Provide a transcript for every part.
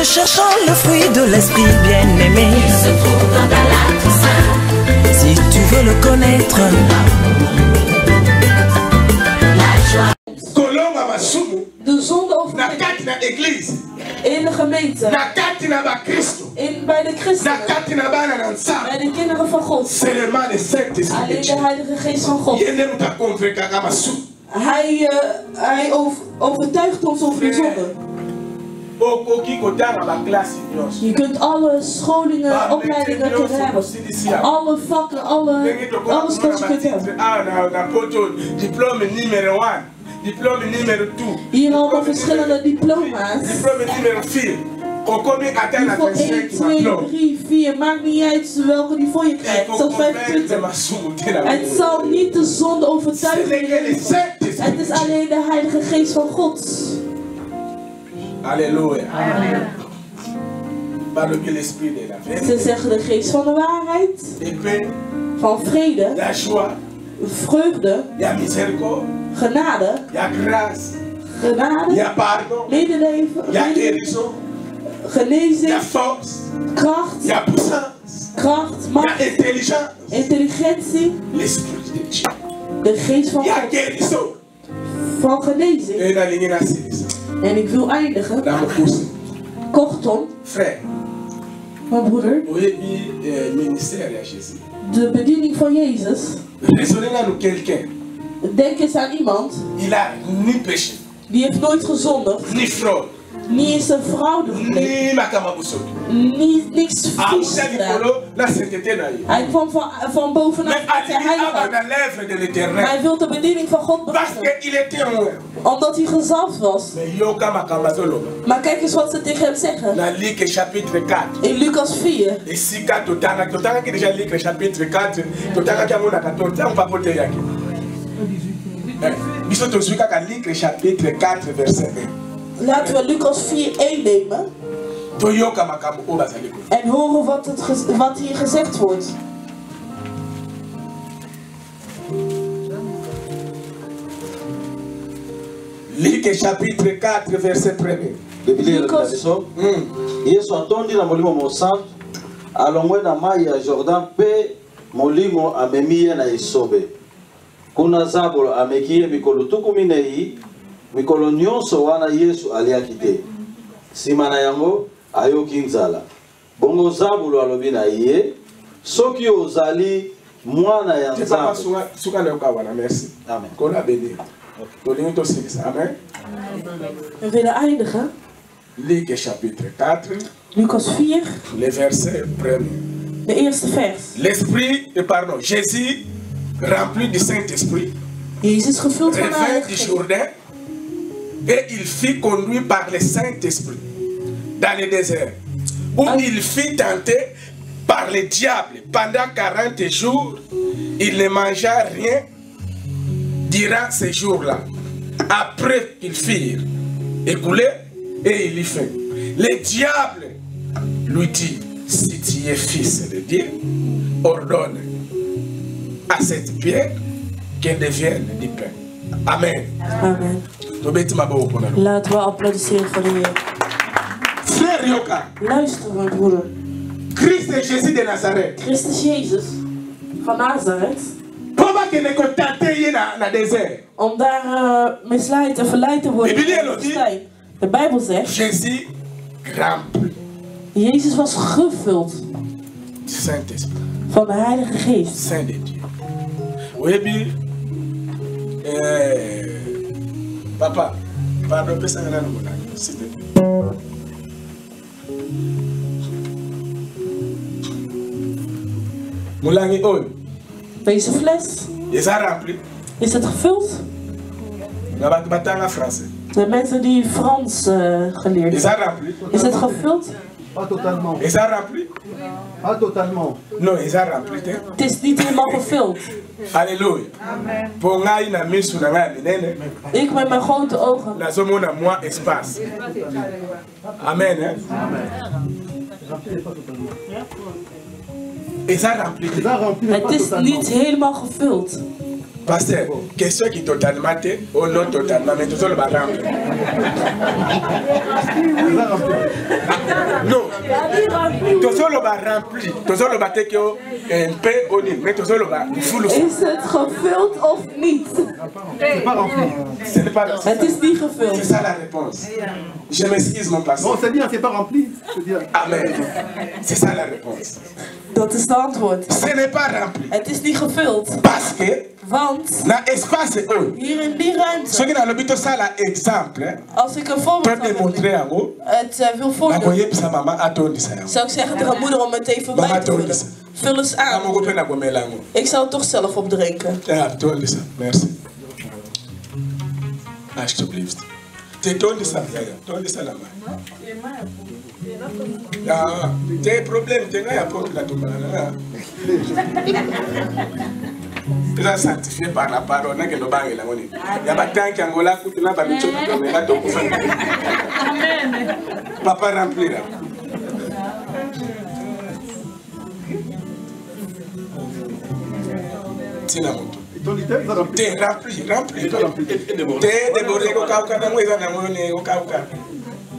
recherchant le fruit de l'esprit bien-aimé. Il se trouve dans Galates 5. Si tu veux le connaître, La joie. De zonde over na kati na église, in de gemeente, na kati na ba Kristo, bij de na christenen, kati na bana na nzambe. bij de kinderen van God. Seulement le Saint-Esprit. Alleen de Heilige Geest van God. Yende muta konveka kama su. Hij overtuigt ons over de zonde. Okoki kotanga ba classe nyonso. Je kunt alle scholingen, opleidingen kunnen hebben. Alle vakken, alles wat je kunt hebben. Na poto diplôme numéro 1, diplôme numéro 2. Hier allemaal verschillende diploma's. Diplôme numéro 4. Kokomi atteint la Niveau 1, 2, 3, 4, maakt niet uit welke niveau je krijgt. Zelfs 25. Het zal niet de zonde overtuigen. Het is alleen de Heilige Geest van God. Alléluia. Par l'esprit de la vérité. Ze zeggen de geest van de waarheid, Et paix, van vrede, la joie, vreugde, la miséricorde, genade, la grâce, genade, la pardon, medeleven, la guérison, genezing, la force, kracht, la puissance, kracht, la macht, intelligence, intelligentie, l'esprit de Dieu. de geest van La God, guérison. van genezing. Et la ligne assise. En ik wil eindigen, Dans mon pouce. kortom, Frère, mijn broeder, vous avez dit ministère à Jésus. de bediening van Jezus. Raisonnez là nous quelqu'un. Denk eens aan iemand Il a ni péché, die heeft nooit gezondigd, ni fraude, niet eens een fraude gepleegd, ni makamabuso. niks Ah, vies vous avez gedaan. dit la sainteté na yo. Hij kwam van bovenaf Mais uit de heiligheid. dans l'œuvre de l'éternel. Hij wil de bediening van God Parce beginnen. qu'il était un. Omdat hij gezalfd was. Mais yoka makamazolo. Maar kijk eens wat ze tegen hem zeggen. Dans Luc chapitre 4. In Lucas 4. Et si ka totanga qui déjà Luc chapitre 4, totanga qui amona 14, on va porter yaki. Biso tozuka ka Luc chapitre 4 verset 1. Laten we Lucas 4:1 nemen. Toyoka makambo o bazali ko. En horen wat hier gezegd wordt. Luc chapitre 4 verset 1. Biblia ilobela biso Yesu atondi na molimo mosantu alongwe na mai ya Jordan mpe molimo amemi ye na esobe. Kuna Zabolo ameki ye mikolo 12, mikolo nyonso wana Yesu aliaki te. Nsima na yango ayoki nzala. Bongo Zabolo alobi na ye, soki ozali mwana ya Nzambe. Suka leo kawana, merci. Amen. Kona béni. Tolingo to sikisa. Amen. We willen eindigen. Luc chapitre 4. Lucas 4. Le verset 1. De eerste vers. Jésus, rempli du Saint-Esprit, Jezus gevuld van de revint Heilige du Geest. Jourdain et il fut conduit par le Saint-Esprit dans le désert, où il fut tenté par le diable pendant 40 jours. Il ne mangea rien durant ces jours-là. Après qu'ils firent écoulés, et il y fait. Le diable lui dit, si tu es fils de Dieu, ordonne à cette pierre qu'elle devienne du pain. Amen. Amen. Laten we applaudisseren voor de Heer. Frère Yoka, Luister, mijn broeder. Christ est Jésus de Nazareth. Christus Jezus van Nazareth. Om daar misleid en verleid te worden in de woestijn. De Bijbel zegt, Jésus rempli Jezus was gevuld du Saint-Esprit, van de Heilige Geest. Saint de Dieu. Oui, papa, pardon, s'il te plaît. Moulani oil. Deze fles, Is dat rempli? is het gevuld? Nou, wat in français? De mensen die Frans geleerd Is dat hebben. rempli? Is het gevuld? Pas totalement. Is dat rempli? Pas totalement. Non, is dat rempli? Het is niet helemaal gevuld. Alléluia. Pour ngai na misu na ngai minene. Ik met mijn grote ogen. Na zomo na moi espace. Amen. Hein? Is dat rempli? Het is niet helemaal gevuld. Pasteur, question qui totalement ou non totalement, mais tout le rempli. tozoloba rempli, tozoloba tekio un peu oni, mais tozoloba full. Is het gevuld of niet? C'est pas rempli. Ce n'est pas. Het is niet gevuld. C'est ça la réponse. Je m'excuse mon pasteur. Bon, c'est bien, c'est pas rempli. C'est bien. Amen. C'est ça la réponse. Dat is het antwoord. Ce n'est pas rempli. Het is niet gevuld. Parce que Want na espace oyo. hier in die ruimte, Soki na lobi tosala exemple, als ik een to voorbeeld van démontrer yango, het wil voordoen, nakoyebisa mama atondisa yango. zou ik zeggen tegen moeder om het even bij te vullen. Vul eens aan. Namoko mpe nakomela yango. Ik zou het toch zelf opdrinken. Ja, tondisa. Merci. Alsjeblieft. Te tondisa, ja, tondisa la main. Ja, te problème, te nga ya pompe la tombala. Déjà sanctifié par la parole, n'a que le bang et la monnaie. Il y a pas tant qu'Angola, coup de n'a pas mis sur le domaine, là, donc, amen. Papa rempli là. Tina moto. T'es rempli, rempli. T'es débordé au Kauka, n'a pas na monnaie au Kauka.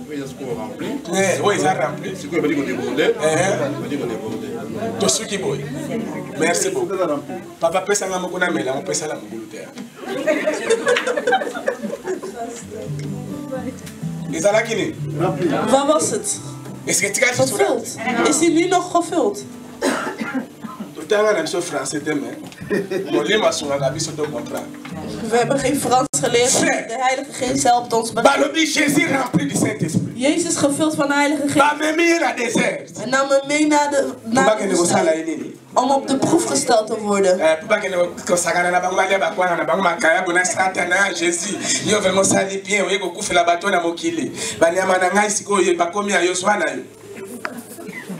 Oui, ça rempli. C'est quoi, il m'a dit qu'on débordait. Il m'a dit qu'on débordait. Tout ce qui boit. Merci beaucoup. Papa peut s'en aller à la on peut s'en aller Is dat niet? Waar was het? Is het niet gevuld? Is die nu nog gevuld? Tout à l'heure, je suis français demain. We hebben geen Frans geleerd. De Heilige Geest helpt ons. Jezus is gevuld van de Heilige Geest. En nam me mee naar de woestijn. Om op de proef gesteld te worden.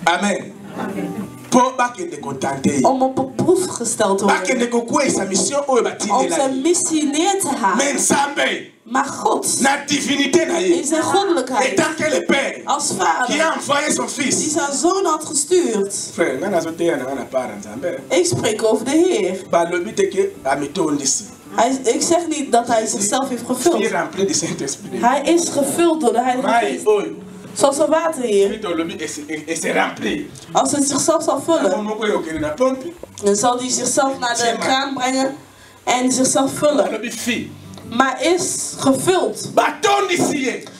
Amen. Om op een proef gesteld te worden. Om zijn missie neer te halen. Maar God, in zijn goddelijkheid, als vader, die zijn zoon had gestuurd. Ik spreek over de Heer. Ik zeg niet dat hij zichzelf heeft gevuld. Hij is gevuld door de Heilige Geest. Zoals een water hier. Als het zichzelf zal vullen, dan zal hij zichzelf naar de kraan brengen en zichzelf vullen. Maar is gevuld.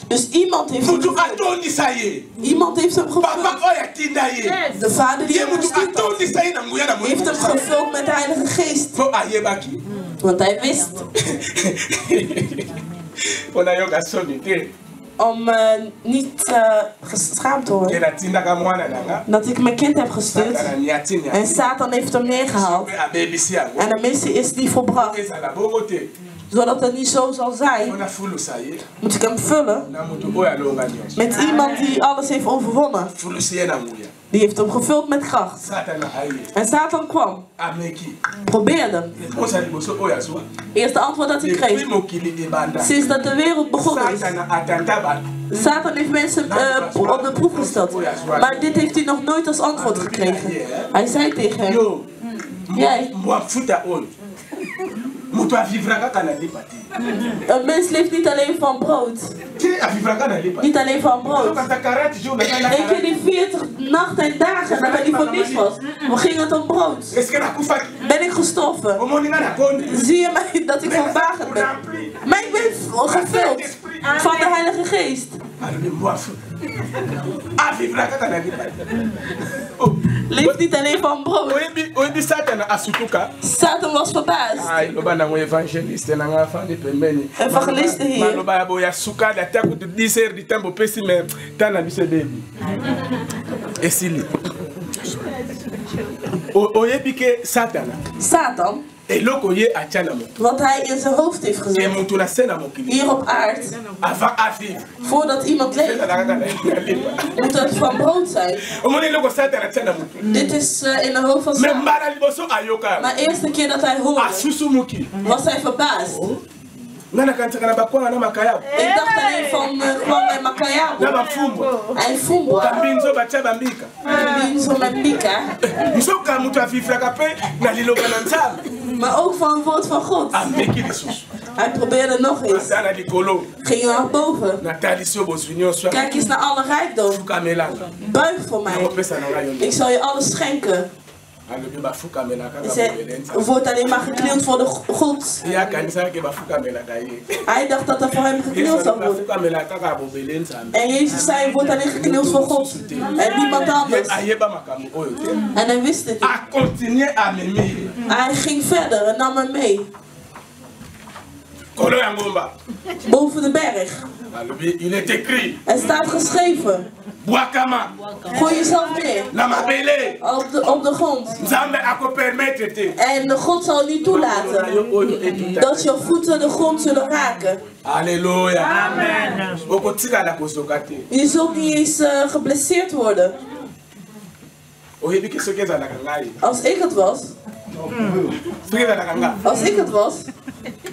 Dus iemand heeft hem gevuld. Iemand heeft hem gevuld. De vader die hem gestuurd had, heeft hem gevuld met de Heilige Geest. Want hij wist. Om niet geschaamd te worden. Dat ik mijn kind heb gestuurd. En Satan heeft hem neergehaald. En de missie is die volbracht. Zodat het niet zo zal zijn, moet ik hem vullen met iemand die alles heeft overwonnen. Die heeft hem gevuld met kracht. En Satan kwam. Probeerde. Eerste antwoord dat hij kreeg. Sinds dat de wereld begonnen is. Satan heeft mensen op de proef gesteld. Maar dit heeft hij nog nooit als antwoord gekregen. Hij zei tegen hem. Jij. Een mens leeft niet alleen van brood. Niet alleen van brood. Ik ken die 40 nachten en dagen dat hij niet voor niets was. Maar ging het om brood? Ben ik gestorven? Zie je mij dat ik vervaagd ben? Maar ik ben gevuld van de Heilige Geest. Leeft niet alleen van brood. Satan was verbaasd. Evangelisten hier. Satan. Wat hij in zijn hoofd heeft gezet. Hier op aarde. Voordat iemand leeft. Moet het van brood zijn. Dit is in de hoofd van Satan. Maar de eerste keer dat hij hoorde. Was hij verbaasd. Ik dacht alleen van kwam bij Makayabo. En Fumbo. Binzo met Mika. Maar ook van het woord van God. Hij probeerde nog eens. Ging naar boven. Kijk eens naar alle rijkdom. Buig voor mij. Ik zal je alles schenken. Hij zei, er wordt alleen maar geknield voor de God. Hij dacht dat er voor hem geknield zou worden. En Jezus zei, er wordt alleen geknield voor God. En niemand anders. En hij wist het niet. Hij ging verder en nam hem mee. Boven de berg. Er staat geschreven. Gooi jezelf neer. Op de grond. En de God zal niet toelaten dat je voeten de grond zullen raken. Halleluja. Amen. Je zult niet eens geblesseerd worden. Als ik het was. Als ik het was.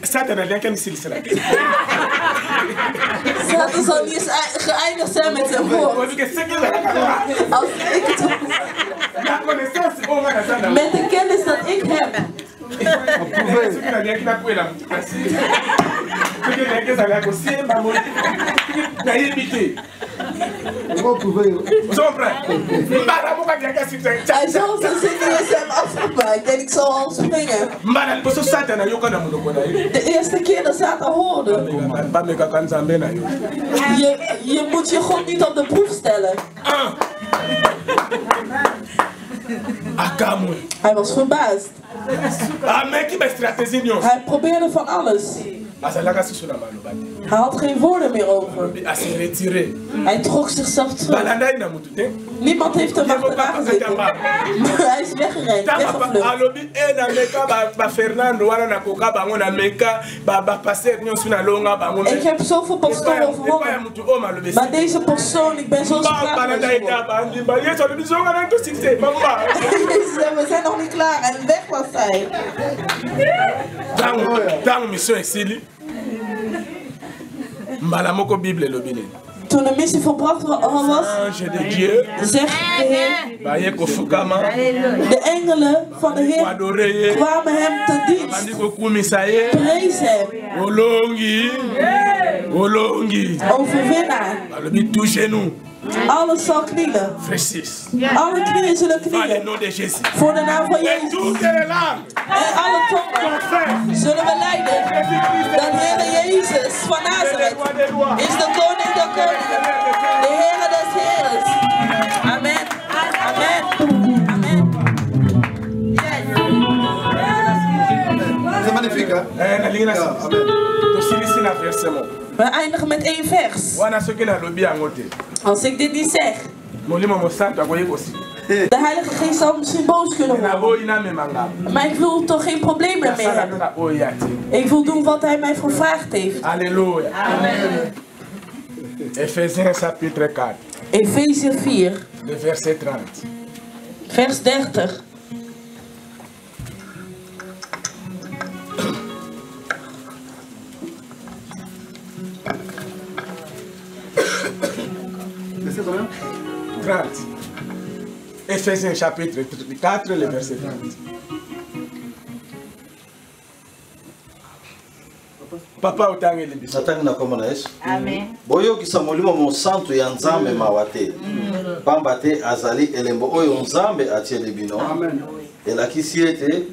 Satan zal niet eens geëindigd zijn met zijn woord. Als ik het was. Met de kennis dat ik heb. Hij zal zijn CDSM afgemaakt en ik zal al springen. De eerste keer dat Satan hoorde. Je moet je God niet op de proef stellen. Hij was verbaasd. Hij probeerde van alles. Hij had geen woorden meer over. Hij trok zichzelf terug. Niemand heeft hem achterna gezeten. Hij is weggerend, weggevlucht. Ik heb zoveel pastoren overwonnen. Maar deze persoon, ik ben zo sprakeloos geworden. We zijn nog niet klaar en weg was hij. Toen de missie volbracht was, zegt de Heer, de engelen van de Heer kwamen hem ten dienst, prees hem, overwinnaar. Alles zal knielen. Alle knieën zullen knielen. Voor de naam van Jezus. En alle tongen zullen we leiden. Dat Heer Jezus van Nazareth is de koning der koningen. De Heer des Heeres. Amen. Amen. Amen. C'est magnifique, hein? We eindigen met 1 vers. Als ik dit niet zeg, de Heilige Geest zal misschien boos kunnen worden. Maar ik wil toch geen problemen mee hebben. Ik wil doen wat hij mij gevraagd heeft. Halleluja. Amen. Ephésiens chapitre 4. Efezië 4. Verset 30. Vers 30. Ephésiens chapitre 4, le verset 30. Papa utangeli biso. Natangi na komona Yesu. Amen. Boyokisa molimo mo santo ya Nzambe mawa te. Pamba te azali elembo oyo Nzambe atieli bino. Amen. Elakisi ete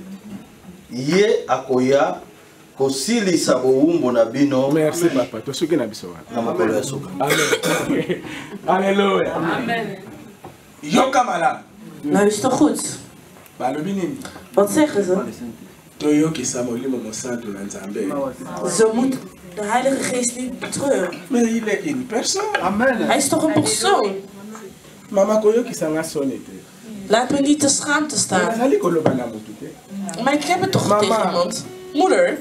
ye akoya kosilisa bowumbu na bino. Merci papa. Tosuki na biso wana. Na mokolo ya suka. Amen. Alléluia. Amen. Yoka malamu. Luister goed. Balobi nini? Wat zeggen ze? Toyokisa molimo mo santo na Nzambe. Ze moet de Heilige Geest niet betreuren. Mais il est une personne. Amen. Hij is toch een persoon? Mama koyokisa nga sonete. Laat me niet te schaamte staan. Azali koloba na mutu te. Maar ik heb het toch tegen iemand? Moeder,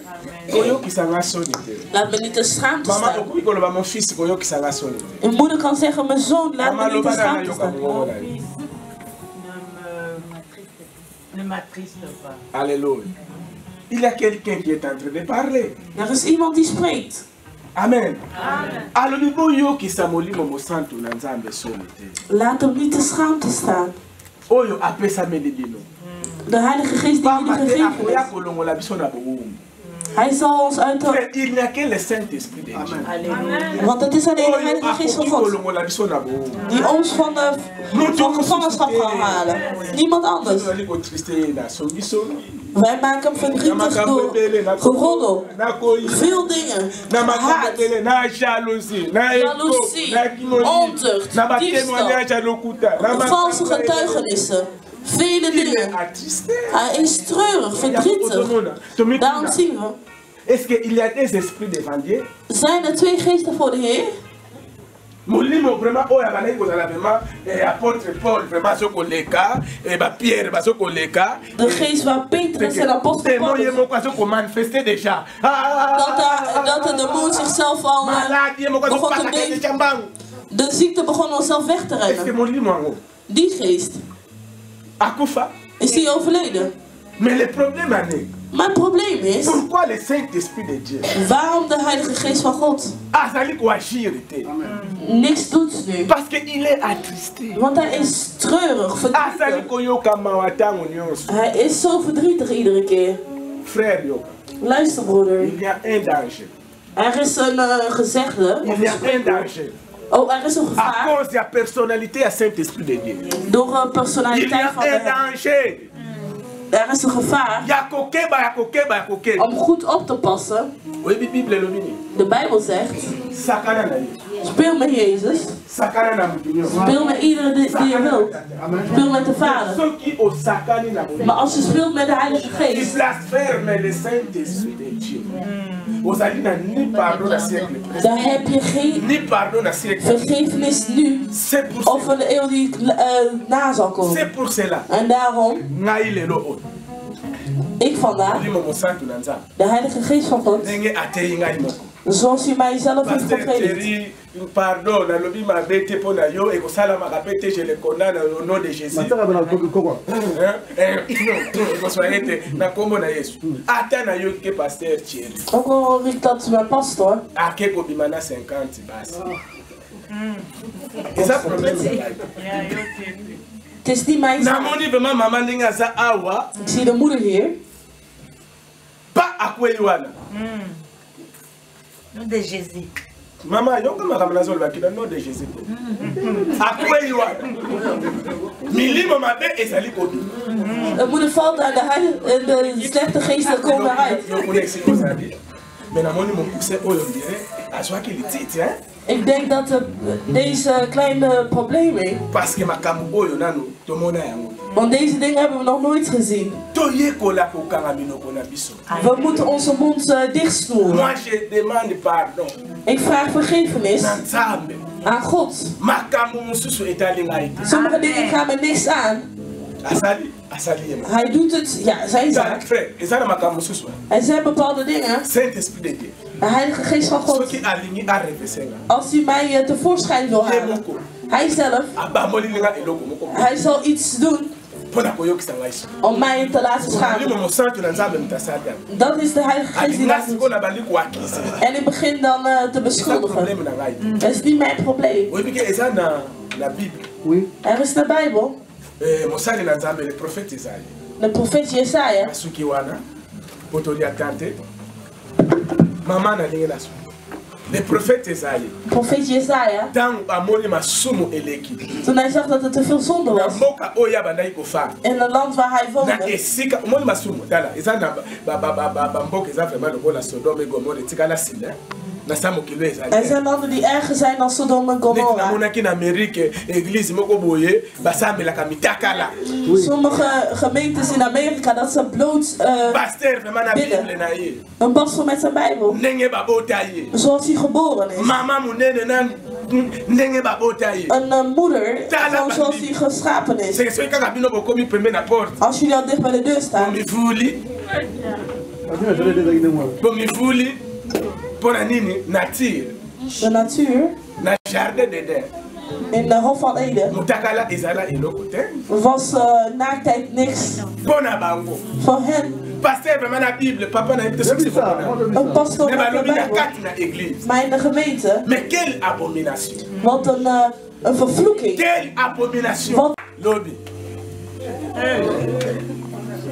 koyokisa nga sonete. laat me niet te schaamte Mama staan. okuyi koloba mon fils koyokisa nga sonete. Een moeder kan zeggen, mijn zoon, laat me niet te schaamte staan. Ne m'attriste pas. Alléluia. Il y a quelqu'un qui est en train de parler. Er is iemand die spreekt. Amen. Alobi boyokisa molimo mo santo na Nzambe sonete. Laat hem niet te schaamte staan. Oyo apesa melibino. De Heilige Geest die jullie gegeven is. Hij zal ons uit de... Il n'y a que le Saint-Esprit de Dieu. Want het is alleen de Heilige Geest van God die ons van gevangenschap kan halen. Niemand anders. Wij maken hem verdrietig door geroddel, veel dingen, haat, jaloezie, ontucht, diefstal, valse getuigenissen. Vele dingen. Hij is treurig, verdrietig. Daarom zien we. Est-ce qu'il y a des esprits devant Dieu? Zijn er twee geesten voor de Heer? Molimo vraiment oya bana ko zala vraiment apôtre Paul vraiment so koleka Pierre baso koleka. De geest waar Petrus en apostel Paulus. Dat de demon zichzelf al begon te denken. De ziekte begon onszelf weg te rennen. Die geest. Akufa. Is die overleden? Mais le problème est. Mijn probleem is. Pourquoi le Saint-Esprit de Dieu? Waarom de Heilige Geest van God? Niks doet nu. Parce qu'il est attristé. Want hij is treurig, verdrietig. Hij is zo verdrietig iedere keer. Frère Yoka. Luister broeder. Il y a un danger. Er is een gezegde. Il y a un danger. Oh, er is een gevaar. À cause de la personnalité à Saint-Esprit de Dieu. Door een personaliteit van de Heer. Il y a un danger. Er is een gevaar om goed op te passen. De Bijbel zegt: speel met Jezus, speel met iedereen die je wilt, speel met de Vader. Maar als je speelt met de Heilige Geest, dan heb je geen vergiffenis nu of een eeuw die na zal komen. En daarom, ik vandaag, de Heilige Geest van God, zoals u mijzelf heeft gepredikt. Pardon, nalobi mabete po na yo e ko sala makapete je le condamne au nom de Jésus. Non, soyez na kombo na Yesu. Ata na yo ke pasteur Thierry. Ook al hoor ik dat mijn pastor. Ake ko bimana 50 basi. Is dat probleem? Het is niet mijn zaak. Namoni vraiment mama ndinga za awa. Ik zie de moeder hier. Pas akweywana. Nom de Jésus. Maman, yo kama kamana zolwa kina nom de Jésus. Akweywana. Milimo mabe ezali kobi. De moeder valt aan de slechte geesten komen eruit. Ik denk dat deze kleine problemen. Want deze dingen hebben we nog nooit gezien. We moeten onze mond dichtsnoeren. Ik vraag vergiffenis aan God. Sommige dingen gaan me niks aan. Hij doet het, ja, zijn zaak. Er zijn bepaalde dingen. De Heilige Geest van God. Als hij mij tevoorschijn wil halen. Hij zelf. Hij zal iets doen. Om mij te laten schamen. Dat is de Heilige Geest die dat doet. En ik begin dan te beschuldigen. Dat is niet mijn probleem. Er is de Bijbel. De profeet Jesaja. Le prophète Esaïe. Profeet Jesaja. Toen hij zag dat er te veel zonde was. In het land waar hij woonde. Er zijn landen die erger zijn dan Sodom en Gomorra. Sommige gemeentes in Amerika dat ze bloot bidden. Een pastor met zijn Bijbel. Zoals hij geboren is. Een moeder zoals hij geschapen is. Als jullie al dicht bij de deur staan. De natuur. In de Hof van Eden was naaktheid niks voor hen. Een pastor met de Bijbel. Maar in de gemeente. Wat een vervloeking. Wat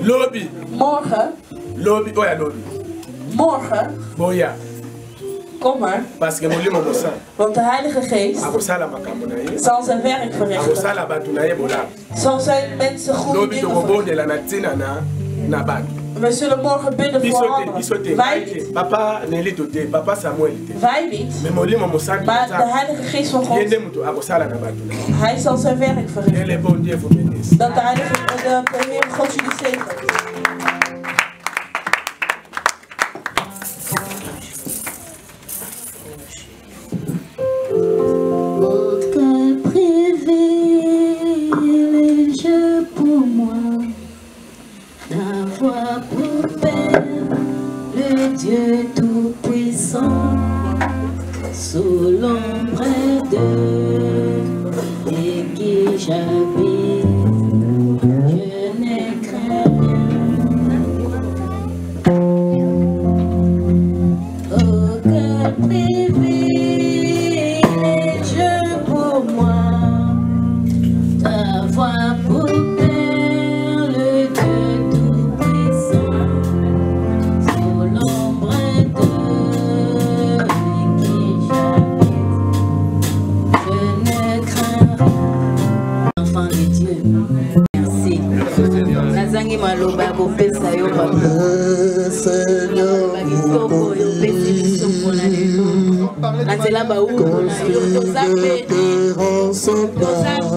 Lobby. Morgen. Lobby. Oh ja, lobby. Morgen. Boya. Kom maar. Parce que molimo mosa. Want de Heilige Geest zal zijn werk verrichten. Zal zijn mensen goede dingen verrichten. We zullen morgen bidden voor anderen. Wij niet. Wij niet. Maar de Heilige Geest van God, Hij zal zijn werk verrichten. Dat de Heer God jullie zegent. Aucun privilège pour moi d'avoir pour Père le Dieu Tout-Puissant sous l'ombre de et qui j'habite. Je ne crains rien. Aucun privilège pour moi d'avoir pour Père le Dieu Tout-Puissant sous l'ombre de qui j'habite. Je ne crains rien. Enfant de Dieu, merci. Nazangi maloba kopesa yo papa. Bakitoko yo pesi biso mpona lelo. Nazela baoukona yo toza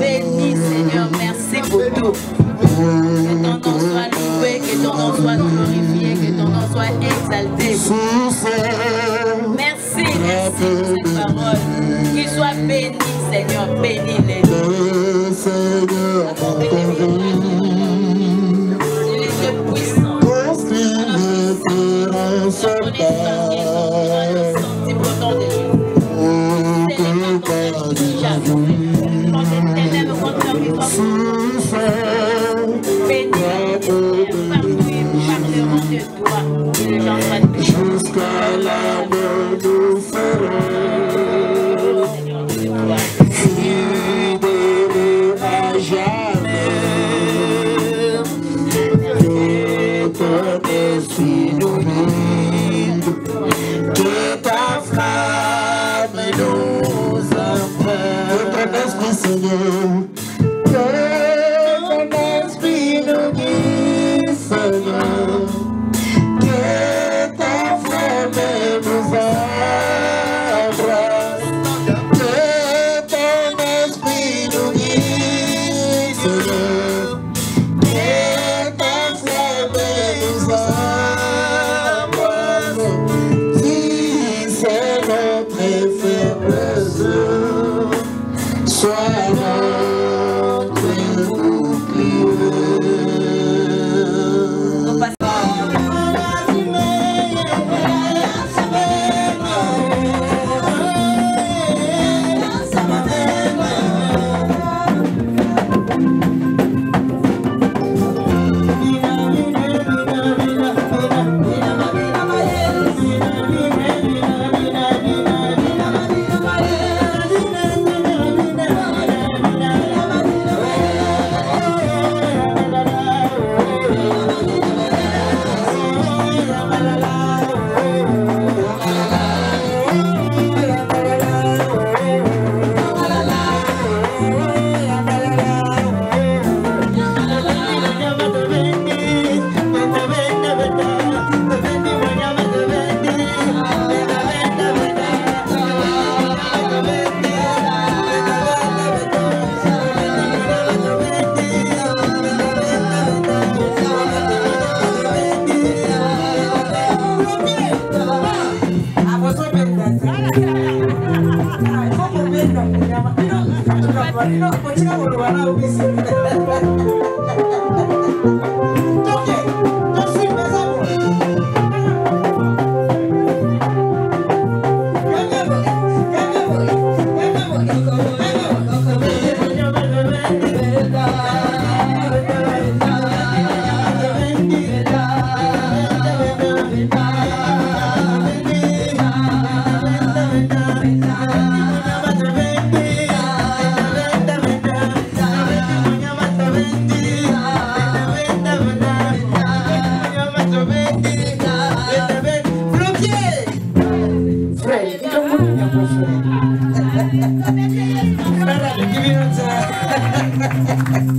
béni Seigneur, merci pour tout. Que ton nom soit loué, que ton nom soit glorifié, que ton nom soit exalté. Merci, merci pour cette parole. Qu'il soit béni Seigneur, bénis les deux. Jusqu'à la mort nous ferons, fidèles à jamais, que ton esprit nous guide, que ta flamme nous empreinte, que ton esprit Seigneur, que ton esprit nous guide Seigneur.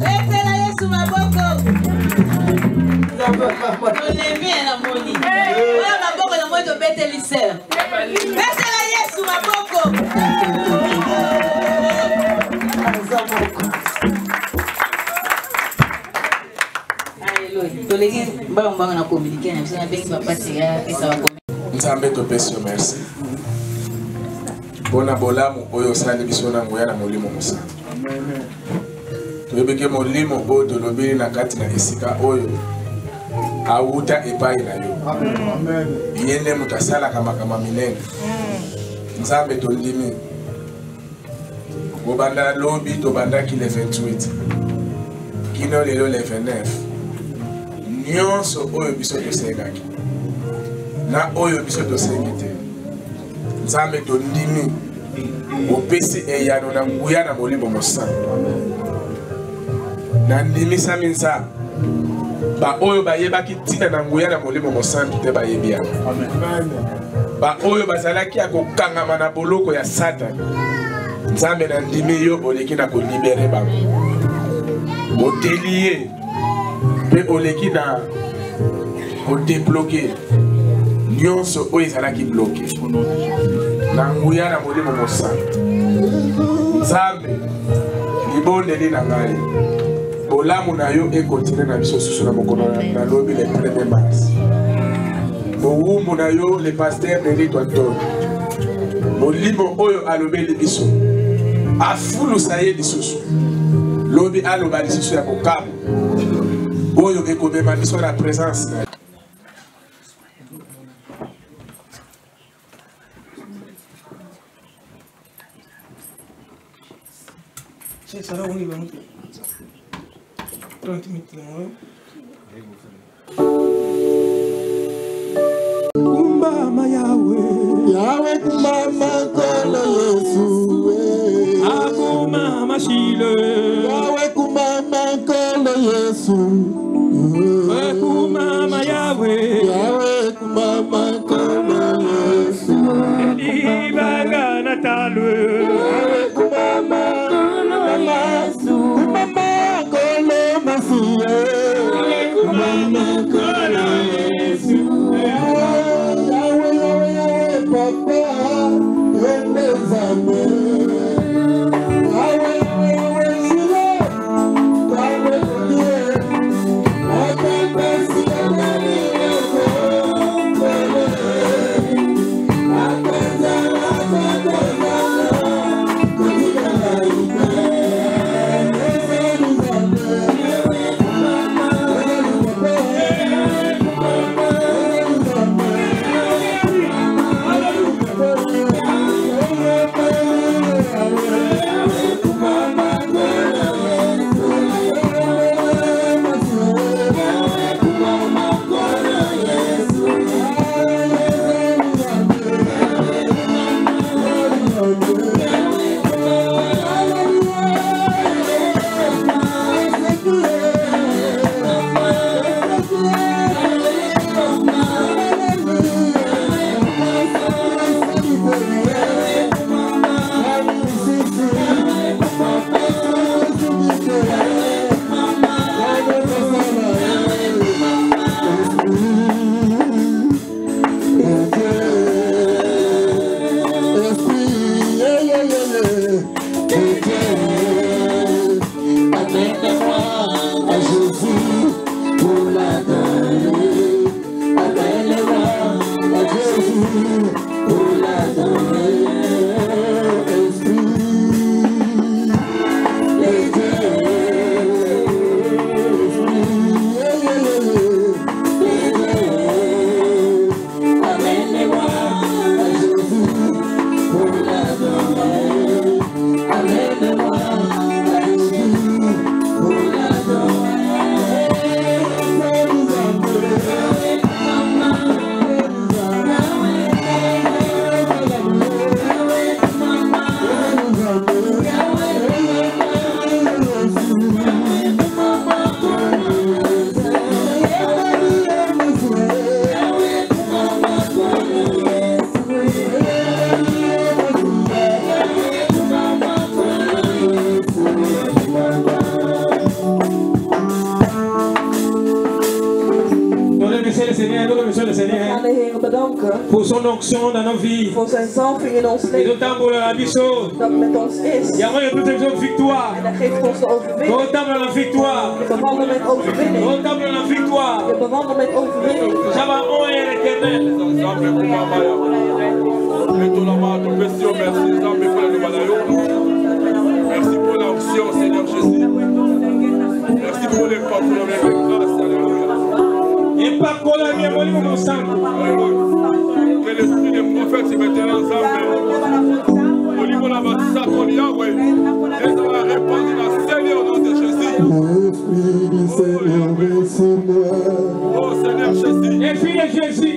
Betela Yesu maboko. Tolemi na moni. Oya maboko na moi to beteli sœur. Betela Yesu maboko. Alléluia. Tolegi mbanga na communiquer na bisana bengi papa tiya esa wa Nzambe topesi yo merci. Bona bolamu oyo osali biso na nguya na molimo mosantu. Toyebeke molimo oyo tolobeli na kati na esika oyo awuta epai na yo. Ye nde moto asalaka makambo minene. Nzambe tondimi. Bobanda lobi tobandaki le 28. Kino lelo le 29. Nyonso oyo biso tosengaki. Na oyo biso tosengi te. Nzambe tondimi. Opesi eyano na nguya na molimo mosantu. Na ndimisa minsa. Ba oyo bayebaki tina na nguya na molimo mosantu te bayebi yango. Ba oyo bazalaki ya kokangama na boloko ya Satan. Nzambe na ndimi yo oleki na kolibere bango. Odelie pe oleki na odebloke nyonso oyo ezalaki bloke na nguya na molimo mosantu. Nzambe libondeli na ngai bolamu na yo ekontinue na biso susu na mokolo na lobi le 1er mars. Bowumbu na yo le pasteur Nelito Antonio. Molimo oyo alobeli biso afulusa ye lisusu lobi aloba lisusu ya kokamu oyo ekomema biso na présence na Kumbama Yahweh kumbama kolo Yesu Akumama Shile Yahweh kumbama kolo Yesu Kumama Yahweh kumbama kolo Yesu Elibaga Natalwe Yahweh kumbama kolo Yesu Kumama kolo Masiye Kumama kolo Yesu Papa, Rendezame. Seigneur, nous remercions le Seigneur pour son onction dans nos vies. Voor zijn zalving in ons Et leven. autant pour la mission. Dat met ons is. Il y a moyen de toute victoire. En hij geeft ons de overwinning. Autant pour la victoire. We bewandelen met overwinning. Autant pour la victoire. We bewandelen met overwinning. Shabbat on est l'éternel. Merci pour l'onction, Seigneur Jésus. Merci pour les portes de grâce. Et pas qu'on a mis mon sang. Que l'esprit des prophètes se mette ensemble. Au niveau de la Satan Yahweh, les gens vont répondre dans le Seigneur au nom de Jésus. Oh Seigneur Jésus. Esprit de Jésus.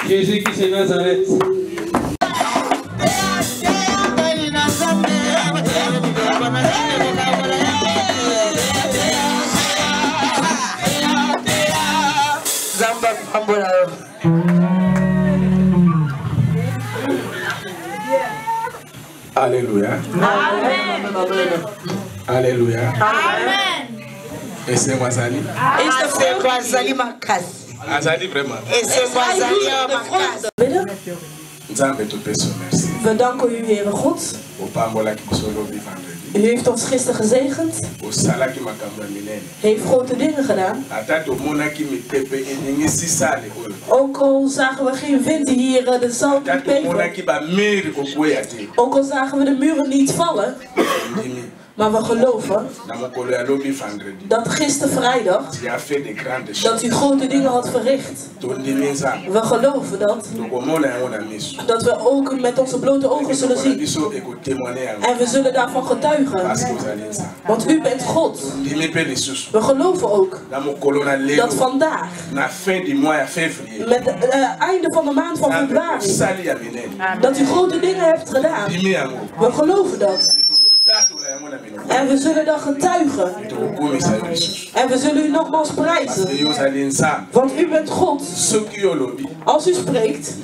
Jésus qui c'est Nazareth. Alléluia. Amen. Alléluia. Amen. Et c'est moi Zali. Et c'est moi Zali Makas. Azali vraiment. Et c'est moi Zali Makas. We danken u, Heere God. U heeft ons gisteren gezegend. U heeft grote dingen gedaan. Ook al zagen we geen wind hier de zand niet beven. Ook al zagen we de muren niet vallen. Maar we geloven dat gisteren vrijdag dat u grote dingen had verricht. We geloven dat we ook met onze blote ogen zullen zien. En we zullen daarvan getuigen. Want u bent God. We geloven ook dat vandaag, met het einde van de maand van februari, dat u grote dingen hebt gedaan. We geloven dat. En we zullen dan getuigen. En we zullen u nogmaals prijzen. Want u bent God. Als u spreekt,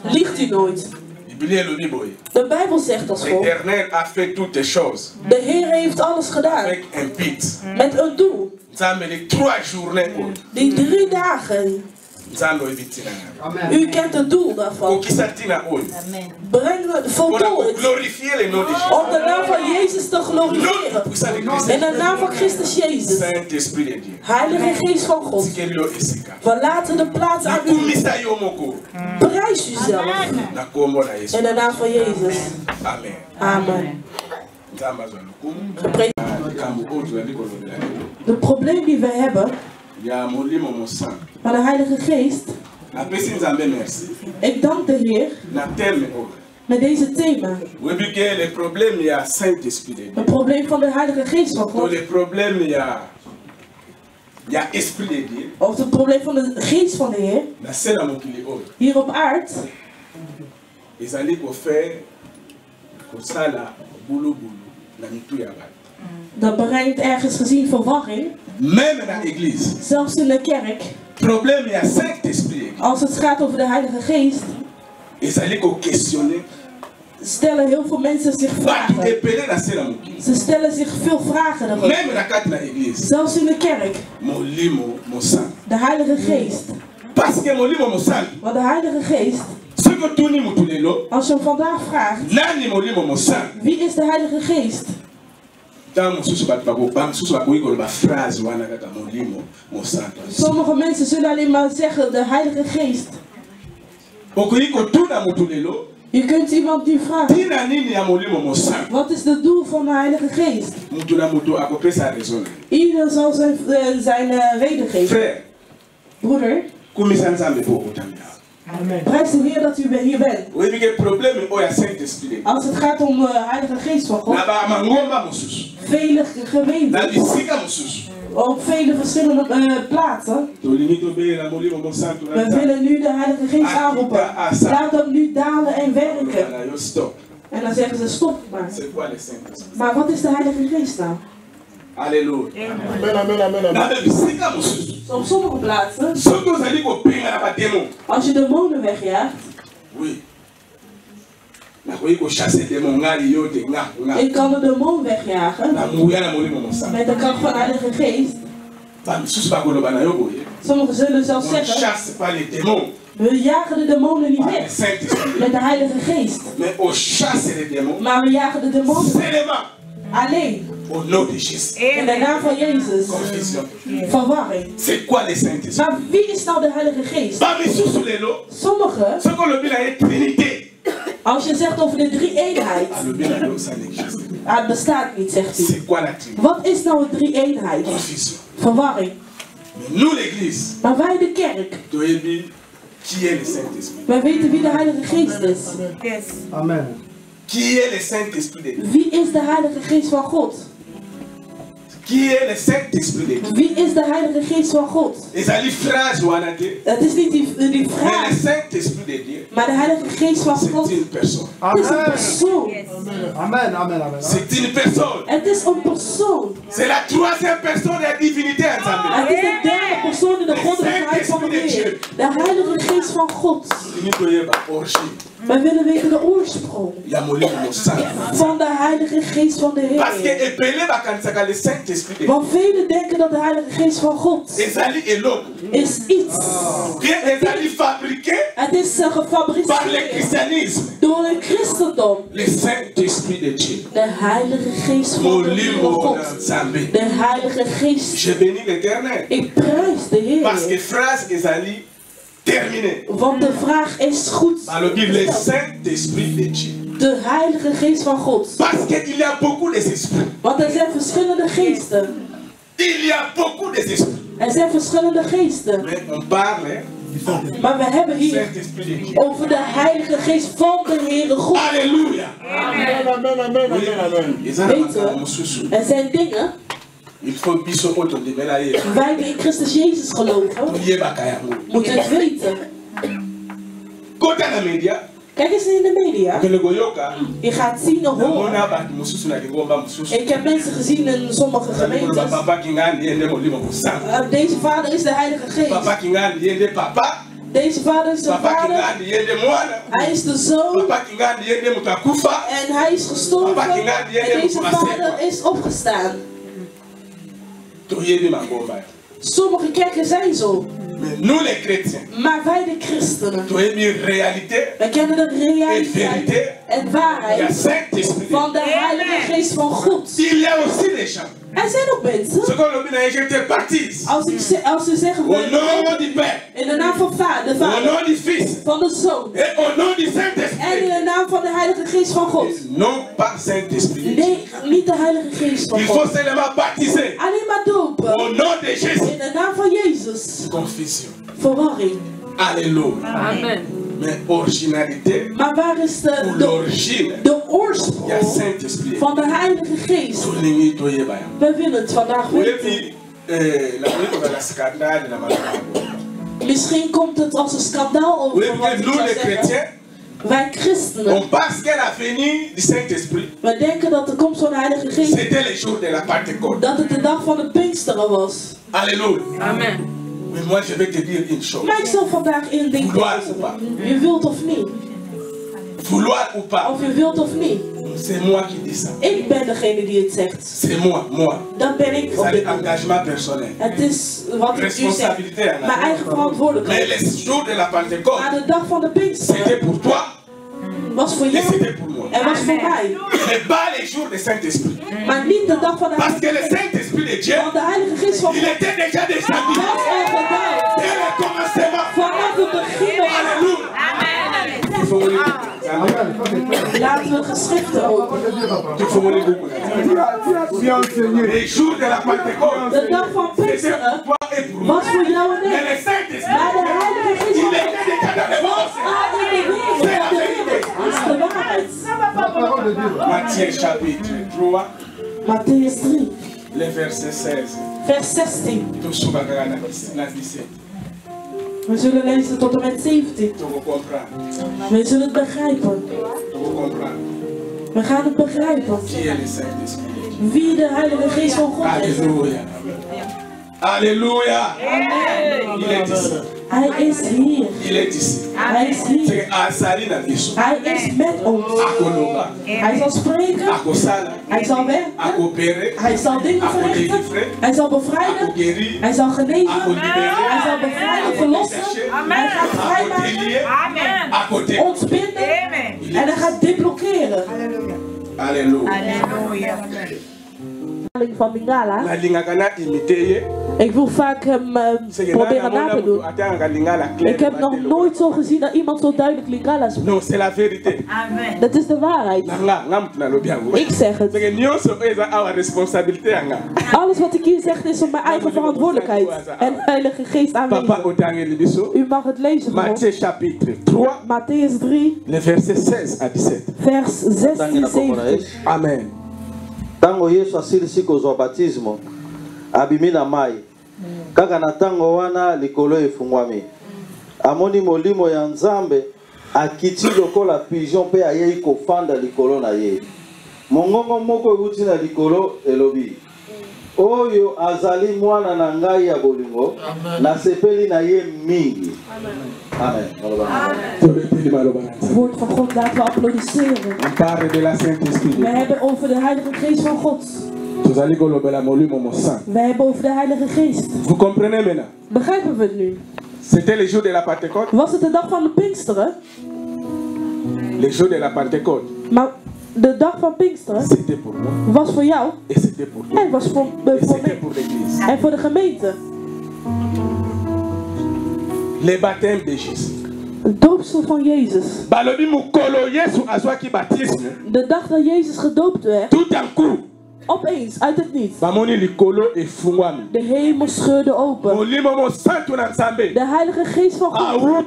liegt u nooit. De Bijbel zegt als volgt. De Heer heeft alles gedaan. Met een doel. Die 3 dagen. U kent het doel daarvan. Breng het voltooid. Om de naam van Jezus te glorifiëren. In de naam van Christus Jezus. Heilige Geest van God. Verlaten de plaats aan u. Prijs uzelf. In de naam van Jezus. Amen. Het probleem die we hebben van de Heilige Geest. Ik dank de Heer met deze thema. Het probleem van de Heilige Geest van God. Of het probleem van de Geest van de Heer. Hier op aarde. Dat brengt ergens gezien verwarring. Zelfs in de kerk. Als het gaat over de Heilige Geest. stellen heel veel mensen zich vragen. Ze stellen zich veel vragen erover. Zelfs in de kerk. De Heilige Geest. Want de Heilige Geest, als je hem vandaag vraagt, wie is de Heilige Geest? Sommige mensen zullen alleen maar zeggen de Heilige Geest. Je kunt iemand nu vragen, wat is het doel van de Heilige Geest? Ieder zal zijn reden geven. Broeder, prijs de Heer dat u hier bent. Als het gaat om de Heilige Geest van God, vele gemeenten, op vele verschillende plaatsen. We willen nu de Heilige Geest aanroepen. Laat hem nu dalen en werken. En dan zeggen ze stop maar. Maar wat is de Heilige Geest nou? Halleluja. Op sommige plaatsen, als je demonen wegjaagt, ik kan de demon wegjagen met de kracht van de Heilige Geest. Sommigen zullen zelfs zeggen, we jagen de demonen niet weg met de Heilige Geest, maar we jagen de demonen alleen in de naam van Jezus. Verwarring. Maar wie is nou de Heilige Geest? Sommigen, als je zegt over de drie-eenheid, het bestaat niet, zegt u. Wat is nou een drie-eenheid? Verwarring. Maar wij de kerk, wij weten wie de Heilige Geest is. Amen. Wie is de Heilige Geest van God? Wie is de Heilige Geest van God? Het is niet die vraag. Maar de Heilige Geest van God is een persoon. Amen, amen, amen. Het is een persoon. Het is de derde persoon in de goddelijkheid van de Heer. De Heilige Geest van God. Wij willen weten de oorsprong van de Heilige Geest van de Heer. Want velen denken dat de Heilige Geest van God is iets. Het is gefabriceerd door het christendom. De Heilige Geest van de Heer God. De Heilige Geest. Ik prijs de Heer. Want de vraag is goed. De Heilige Geest van God. Want er zijn verschillende geesten. Er zijn verschillende geesten. Maar we hebben hier over de Heilige Geest van de Heere God. Halleluja. Weet je, er zijn dingen. Wij die in Christus Jezus geloven, moeten het weten. Kijk eens in de media. Je gaat zien of horen. Ik heb mensen gezien in sommige gemeentes. Deze vader is de Heilige Geest. Deze vader is de vader. Hij is de zoon. En hij is gestorven. En deze vader is opgestaan. Sommige kerken zijn zo. Maar wij de christenen, wij kennen de realiteit en waarheid van de Heilige Geest van God. Er zijn ook mensen, als ze zeggen in de naam van Vader, van de Zoon en in de naam van de Heilige Geest van God. Nee, niet de Heilige Geest van God. Alleen maar dopen in de naam van Jezus. Verwarring. Halleluja. Amen. Maar waar is de oorsprong van de Heilige Geest? We willen het vandaag weten. Misschien komt het als een schandaal over wat ik zou zeggen. Wij christenen, we denken dat de komst van de Heilige Geest, dat het de dag van de Pinksteren was. Halleluja. Amen. Maar ik zal vandaag één ding zeggen. Je wilt of niet. Vouloir ou pas. Of je wilt of niet. C'est moi qui dis ça. Ik ben degene die het zegt. C'est moi. Dat ben ik. C'est un engagement personnel. Het is wat ik u zeg. Mijn eigen verantwoordelijkheid. Mais les jours de la Pentecôte. Maar de dag van de Pinksteren. C'était pour toi. Was voor jou. C'était pour moi. En was voor mij. Mais pas les jours du Saint-Esprit. Maar niet de dag van de Parce que le Saint-Esprit de Dieu. Want de Heilige Geest van God. Il était déjà déshabillé. Was al gedaan. Dès le commencement. Vanaf het begin. Alléluia. Laten we geschriften openen. Les jours de la Pentecôte. De dag van Pinksteren was voor jou en ik. Maar de Heilige Geest van God was in de wereld. Dat is de waarheid. Matthieu chapitre 3. Matthäus 3. Le verset 16. Vers 16. We zullen lezen tot en met 17. We zullen het begrijpen. We gaan het begrijpen. Wie de Heilige Geest van God is. Alléluia. Alléluia. Il est ici. Hij is hier. Il est ici. Hij is hier. Hij is met ons. Hij zal spreken. Hij zal werken. Hij zal dingen verrichten. Hij zal bevrijden. Hij zal genezen. Hij zal bevrijden, verlossen. Hij gaat vrijmaken. Ons binden. En hij gaat deblokkeren. Alléluia. Van Lingala. Ik wil vaak hem proberen na te doen. Ik heb nog nooit zo gezien dat iemand zo duidelijk Lingala spreekt. Non, c'est la vérité. Amen. Dat is de waarheid. Ik zeg het. Alles wat ik hier zeg is op mijn eigen verantwoordelijkheid. En de Heilige Geest aanwezig. U mag het lezen voor ons. Matthäus 3. Vers 16-17. Amen. Tango Yesu asilisi kozwa baptismo abimi na mai kaka na tango wana likolo efungwami amoni molimo ya Nzambe akiti lokola pigeon pe ayei kofanda likolo na ye mongongo moko euti na likolo elobi oyo azali mwana na ngai ya bolingo nasepeli na ye mingi. Amen. Het woord van God, laten we applaudisseren. We hebben over de Heilige Geest van God. We hebben over de Heilige Geest. Vous comprenez maintenant? Begrijpen we het nu? C'était le jour de la Pentecôte. Was het de dag van de Pinksteren? Le jour de la Pentecôte. Maar de dag van Pinksteren c'était pour moi. Was voor jou. Et c'était pour toi. En was voor mij. Pour l'église. En voor de gemeente. Le baptême de Jésus. Het doopsel van Jezus. De dag dat Jezus gedoopt werd. Tout d'un coup. Opeens, uit het niets. De hemel scheurde open. De Heilige Geest van God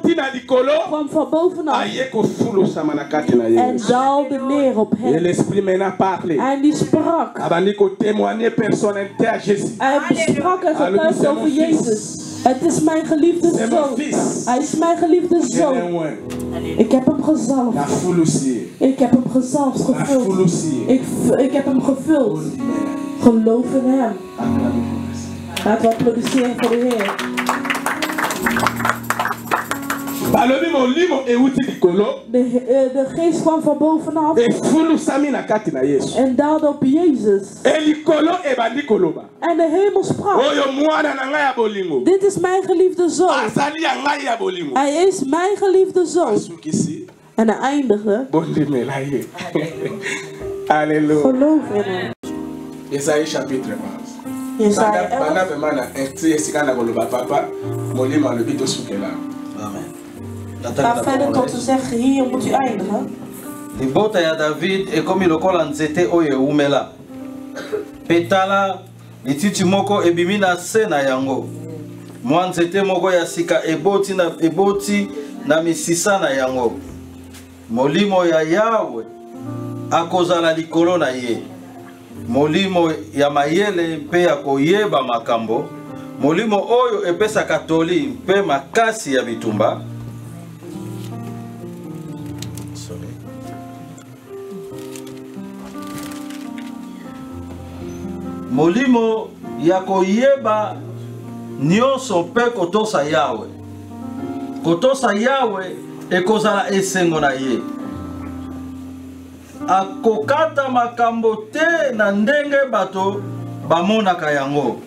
kwam van bovenaf. En daalde neer op hem. En die sprak. Hij sprak en getuigde over Jezus. Het is mijn geliefde zoon. Hij is mijn geliefde zoon. Ik heb hem gezalfd. Ik heb hem gezalfd, gevuld. Ik heb hem gevuld. Geloof in hem. Laten we applaudisseren voor de Heer. De geest kwam van bovenaf. En daalde op Jezus. En de hemel sprak. Dit is mijn geliefde zoon. Hij is mijn geliefde zoon. En hij eindigde. Halleluja. Geloof in hem. Esaïe chapitre 11. Esaïe 11. Ga verder tot te zeggen, hier moet u eindigen. Libota ya David ekomi lokola nzete oyo eumela. Petala lititi moko ebimi na se na yango. Mwa nzete moko ya sika eboti na misisa na yango. Molimo ya Yahweh akozala likolo na ye. Molimo ya mayele mpe ya koyeba makambo. Molimo oyo epesaka toli mpe makasi ya bitumba. Molimo ya koyeba nyonso mpe kotosa Yahweh. Kotosa Yahweh ekozala esengo na ye. akokata makambo te na ndenge bato bamonaka yango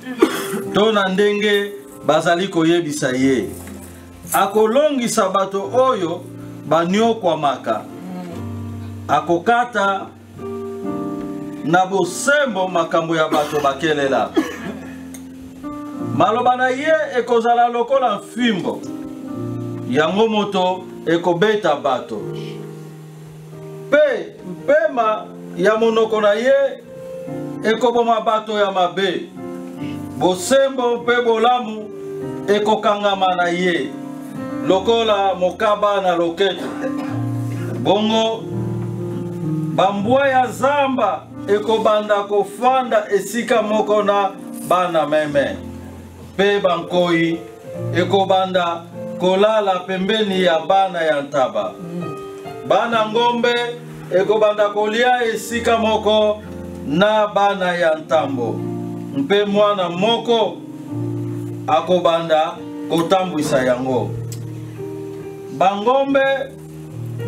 to na ndenge bazali koyebisa ye. Akolongisa bato oyo baniokwamaka. Akokata na bosembo makambo ya bato bakelela. Maloba na ye ekozala lokola mfimbo. Yango moto ekobeta bato. Pe mpema ya monoko na ye ekoboma bato ya mabe. Bosembo pe bolamu ekokangama na ye lokola mokaba na loketo. Bongo bambwa ya zamba ekobanda kofanda esika moko na bana meme. Pe bankoi ekobanda kolala pembeni ya bana ya ntaba. Bana ngombe ekobanda kolia esika moko na bana ya ntambo. Mpe mwana moko akobanda kotambwisa yango. Bangombe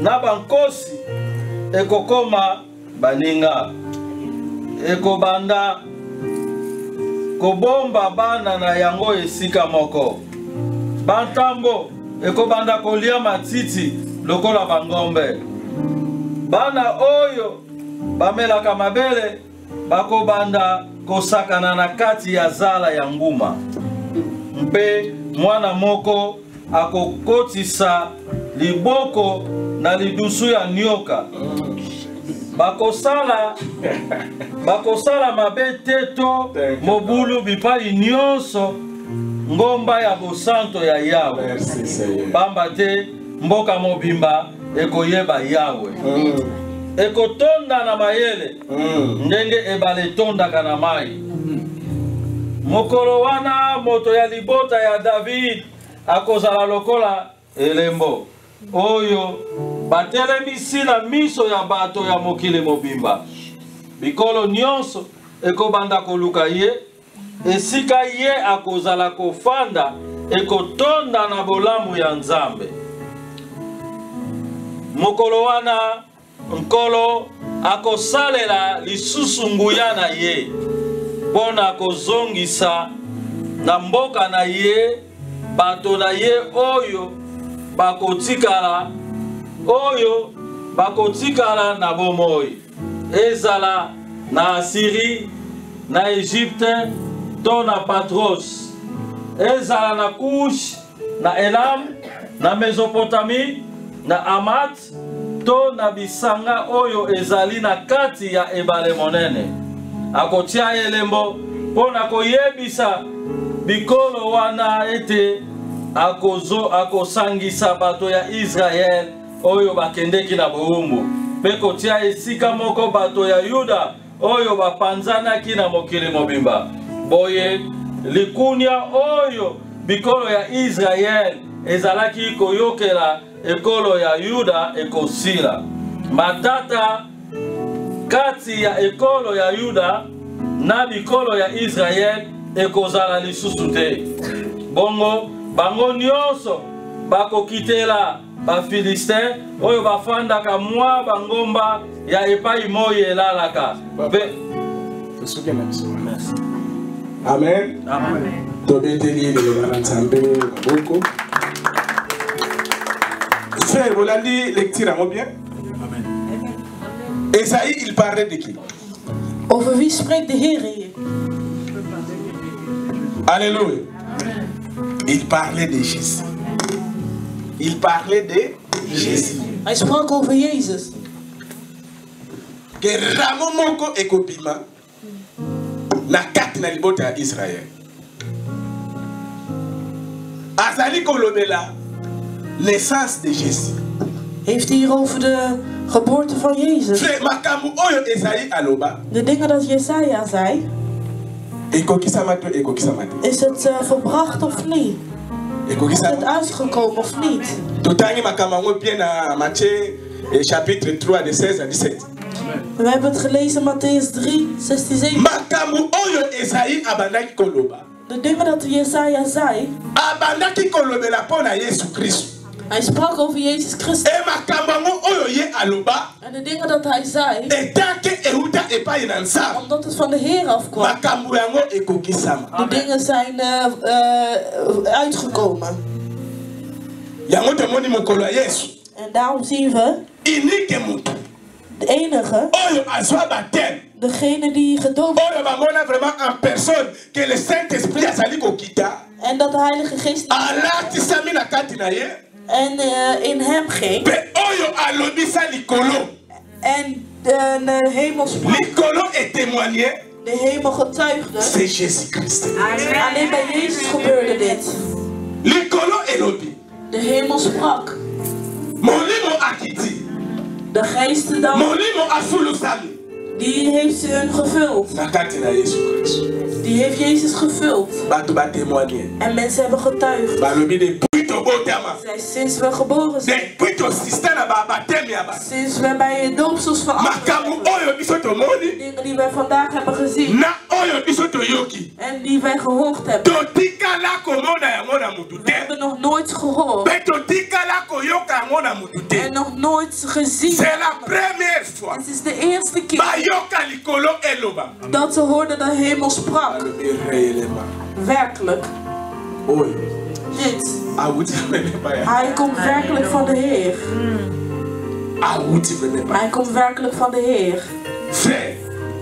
na bankosi ekokoma baninga. Ekobanda kobomba bana na yango esika moko. Bantambo ekobanda kolia matiti lokola bangombe. Bana oyo bamelaka mabele bakobanda kosakana na kati ya zala ya nguma. Mpe mwana moko akokotisa liboko na lidusu ya nyoka. Bakosala mabe teto mobulu bipai nyonso ngomba ya bosanto ya Yawe. Pamba te mboka mobimba ekoyeba Yawe. Ekotonda na mayele ndenge ebale tondaka na mai. Mokolo wana moto ya libota ya David akozala lokola elembo oyo batelemisi na miso ya bato ya mokili mobimba. Bikolo nyonso ekobanda koluka ye, esika ye akozala kofanda ekotonda na bolamu ya Nzambe. Mokolo wana nkolo akosalela lisusu nguya na ye pona kozongisa na mboka na ye bato na ye oyo bakotikala na bomoi. Ezala na Assyrie, na Egypte, to na Patros. Ezala na Kush, na Elam, na Mesopotamie, na Amat, to na bisanga oyo ezali na kati ya ebale monene. Akotia elembo pona koyebisa bikolo wana ete akosangisa bato ya Israel oyo bakendeki na boumbu. Pe kotia esika moko bato ya Yuda oyo bapanzanaki na mokili mobimba. Boye likunya oyo bikolo ya Israel ezalaki koyokela ekolo ya Yuda ekosila. Matata kati ya ekolo ya Yuda na bikolo ya Israel ekozala lisusu te. Bongo bango nyonso bakokitela ba Filistin oyo bafandaka mwa bangomba ya epai moye elalaka. Amen. Amen. Tobeteli le balansambe beaucoup. Frère, vous l'avez lecture à moi bien? Amen. Esaïe, il parlait de qui? Over wie spreekt de Heer hier? Alléluia. Il parlait de Jésus. Il parlait de Jésus. Hij sprak over Jezus. Que Ramomoko ekopima na kati na libota ya Israël. Azali kolobela naissance de Jésus. Heeft hij hier over de geboorte van Jezus? Makambu oyo Esaïe aloba. De dingen dat Jesaja zei. Is het verbracht of niet? Is het uitgekomen of niet? Chapitre 3 de 16 à 17. We hebben het gelezen in Matthäus 3, 16, 17. De dingen dat Jesaja zei. Hij sprak over Jezus Christus. En de dingen dat hij zei, omdat het van de Heer afkwam, de dingen zijn uitgekomen. En daarom zien we de enige, degene die gedoopt is, en dat de Heilige Geest en in hem ging, en de hemel sprak, de hemel getuigde, alleen bij Jezus gebeurde dit. De hemel sprak, de geest dan, die heeft hun gevuld. Die heeft Jezus gevuld. En mensen hebben getuigd. Zij, sinds we geboren zijn, sinds we bij het doopsels veranderd, dingen die wij vandaag hebben gezien en die wij gehoord hebben, we hebben nog nooit gehoord en nog nooit gezien. Het is de eerste keer dat ze hoorden de hemel sprak. Werkelijk. Dit. Hij komt werkelijk van de Heer. Hij komt werkelijk van de Heer.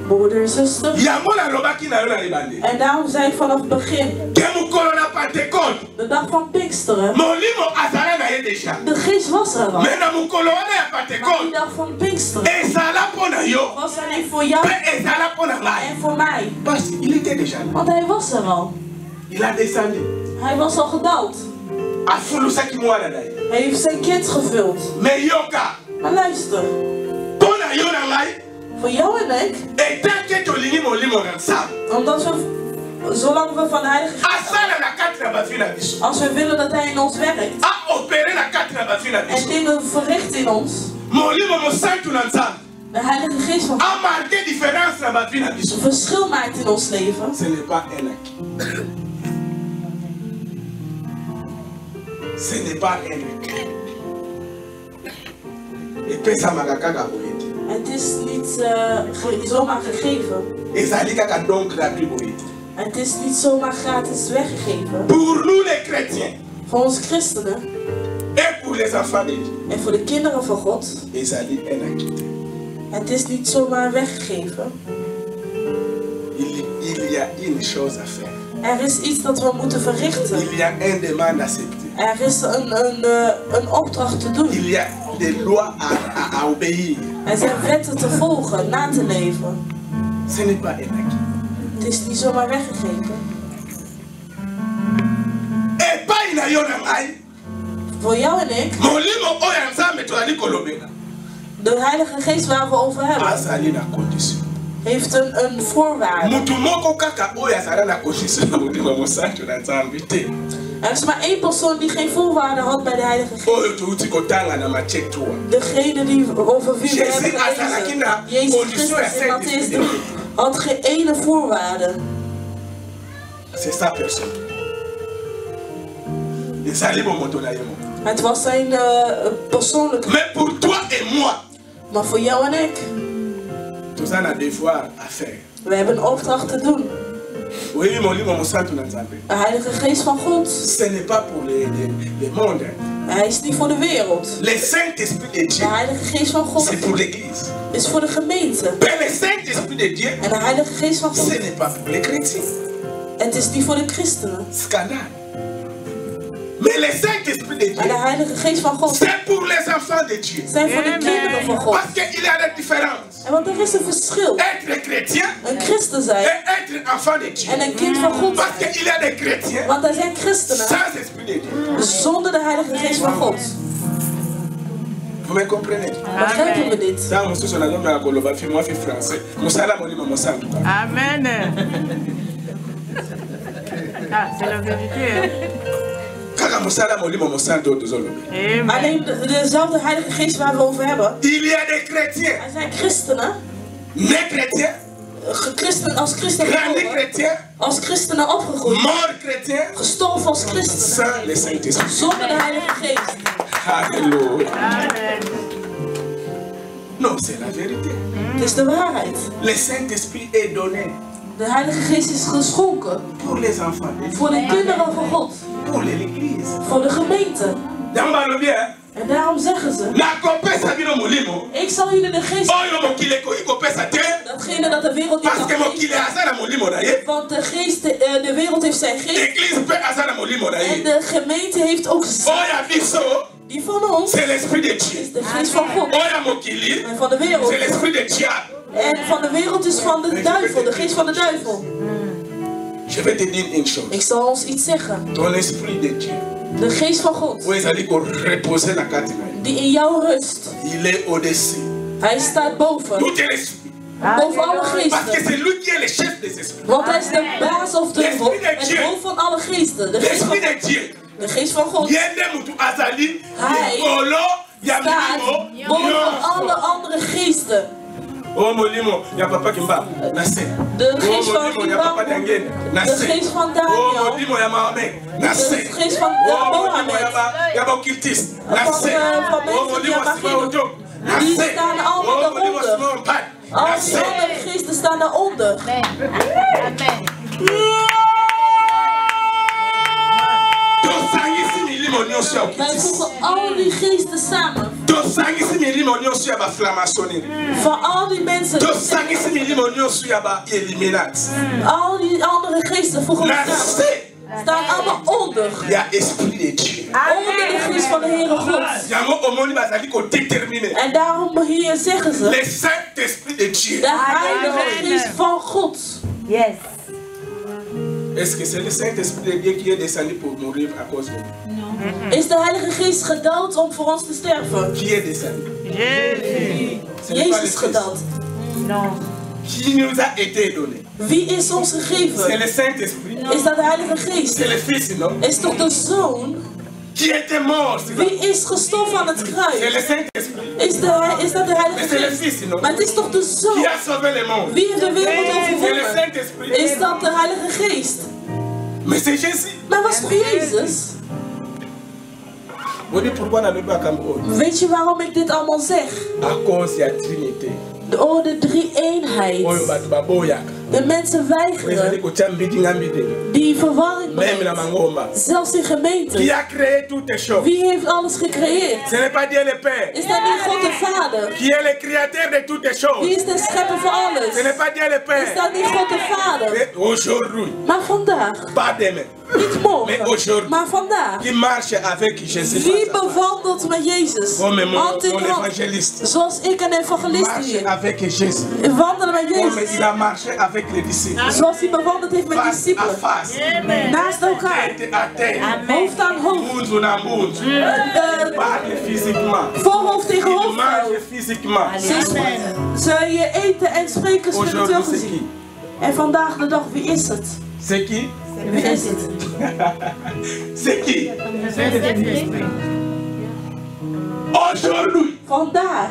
Broeder en zuster. En daarom zei ik vanaf het begin, de dag van Pinksteren, de geest was er al. Maar die dag van Pinksteren was er niet voor jou en voor mij. Want hij was er al. Hij was al gedaald. Hij heeft zijn kind gevuld. Maar luister. Voor jou en ik. Omdat we, zolang we van de Heilige Geest, als we willen dat hij in ons werkt en dingen verricht in ons, de Heilige Geest van God een verschil maakt in ons leven. Ce n'est pas un écrit. Het is niet zomaar gegeven. Het is niet zomaar gratis weggegeven. Pour nous les chrétiens. Voor ons christenen. Et pour les enfants de Dieu. En voor de kinderen van God. Het is niet zomaar weggegeven. Il y a une chose à faire. Er is iets dat we moeten verrichten. Il y a un demande à accepter. Er is een opdracht te doen. Il y a des lois à obéir. Er zijn wetten te volgen, na te leven. Ce n'est pas un acquis. Het is niet zomaar weggegeven. Et pas in ayonamai. Voor jou en ik. Molimo oyanzame toali kolobena. De Heilige Geest waar we over hebben. Azali na condition. Heeft een voorwaarde. Er is maar één persoon die geen voorwaarde had bij de Heilige Geest. Degene die over wie we hebben gelezen, Jezus Christus in Matthäus 3, had geen ene voorwaarde. Het was zijn persoonlijke. Maar voor jou en ik. We hebben een opdracht te doen. De Heilige Geest van God. Hij is niet voor de wereld. De Heilige Geest van God is voor de gemeente. En de Heilige Geest van God. Het is niet voor de christenen. Mais le Saint-Esprit de Dieu, en de Heilige Geest van God, c'est pour les enfants de Dieu. Zijn voor de kinderen van God. Parce qu'il y a des différences. En want er is een verschil. Être chrétien, een christen zijn, et être enfant de Dieu. En een kind van God. Parce qu'il y a des chrétiens, want er zijn christenen, sans Esprit de Dieu. Zonder de Heilige Geest van God. Vous me comprenez? Begrijpen we dit? Amen. Ah, c'est la vérité. Alleen dezelfde Heilige Geest waar we over hebben. Er zijn christenen. Christen als christenen als christenen opgegroeid. Gestorven als christenen. Zonder de Heilige Geest. Alléluia. Non, c'est la vérité. Het is de waarheid. Le Saint-Esprit est donné. De Heilige Geest is geschonken. Pour les enfants. Voor de kinderen van God. Pour l'église. Voor de gemeente. En daarom zeggen ze: ik zal jullie de geest geven. Datgene dat de wereld niet kan geven. Want de geest, de wereld heeft zijn geest. En de gemeente heeft ook zijn. Die van ons is de geest van God. En van de wereld. En van de wereld is van de duivel, de geest van de duivel. Je vais te dire une chose. Ik zal ons iets zeggen. Ton esprit de Dieu. De geest van God. Die in jou rust. Il est au-dessus. Hij staat boven. Boven alle geesten. Want hij is de baas of de God. En boven van alle geesten. De geest van God. De geest van God. Hij staat boven alle andere geesten. Oh molimo, ya papa kimba. Nase. De geest van Kimba. De geest van Daniel. Oh molimo ya Mohamed. Nase. De geest van Mohamed. Ya ba occultist. Nase. Oh molimo sibaoto. Die staan allemaal daaronder. Al die andere geesten staan daaronder. Amen. Wij voegen al die geesten samen. Van al die mensen. Al die andere geesten voegen we samen. Staan allemaal onder. Onder de geest van de Heere God. En daarom hier zeggen ze: de Heilige Geest van God. Yes. Est-ce que c'est le Saint-Esprit de Dieu qui est descendu pour mourir à cause de nous? Non. Is de Heilige Geest gedaald om voor ons te sterven? Qui est descendu? Jezus is gedaald. Non. Qui nous a été donné? Wie is ons gegeven? C'est le Saint-Esprit. Is dat de Heilige Geest? C'est le Fils, non? Is toch de Zoon? Qui était mort? Wie is gestorven aan het kruis? C'est le Saint-Esprit. Is dat de Heilige C'est le Geest? Fils, non? Maar het is toch de Zoon? Qui a sauvé le monde? Wie heeft de wereld C'est le overwonnen? Saint-Esprit. Is dat de Heilige Geest? Mais c'est Jésus. Maar was voor Jezus? Weet je waarom ik dit allemaal zeg? À cause de la Trinité. Oh, de drie-eenheid. De mensen weigeren. Die verwarring brengt. Zelfs in gemeenten. Wie heeft alles gecreëerd? Is dat niet God de Vader? Wie is de schepper van alles? Is dat niet God de Vader? Maar vandaag. Niet morgen, maar vandaag. Wie bewandelt met Jezus? Hand in hand. Zoals ik een evangelist hier. Wandelen met Jezus. Zoals hij bewandeld heeft met discipelen. Naast elkaar. Hoofd aan hoofd. Voorhoofd tegen hoofd. Ze je eten en spreken spiritueel gezien. En vandaag de dag, wie is het? C'est qui? Wie is het? C'est qui? Aujourd'hui. Vandaag.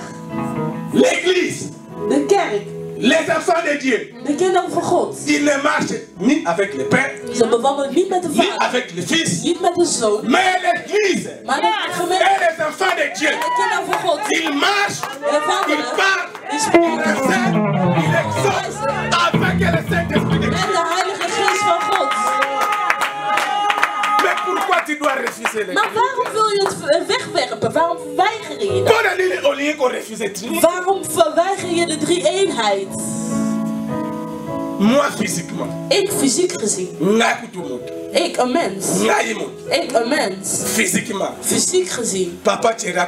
L'église. De kerk. Les enfants de Dieu. De kinderen van God. Ils ne marchent ni avec le Père. Ze bewandelen niet met de Vader. Ni avec le Fils. Niet met de Zoon. Mais l'église. Maar de gemeente. Et les enfants de Dieu. De kinderen van God. Ils marchent. Ils parlent. Ils spreken. Ils exaucent. Avec le Saint-Esprit de Dieu. Met de Heilige Geest van God. Mais pourquoi tu dois refuser les? Maar waarom wil je het wegwerpen? Waarom weiger je dat? Waarom verweiger je de drie-eenheid? Moi physiquement. Ik fysiek gezien. Ik een mens. Ik een mens. Physiquement. Fysiek gezien. Papa Thierry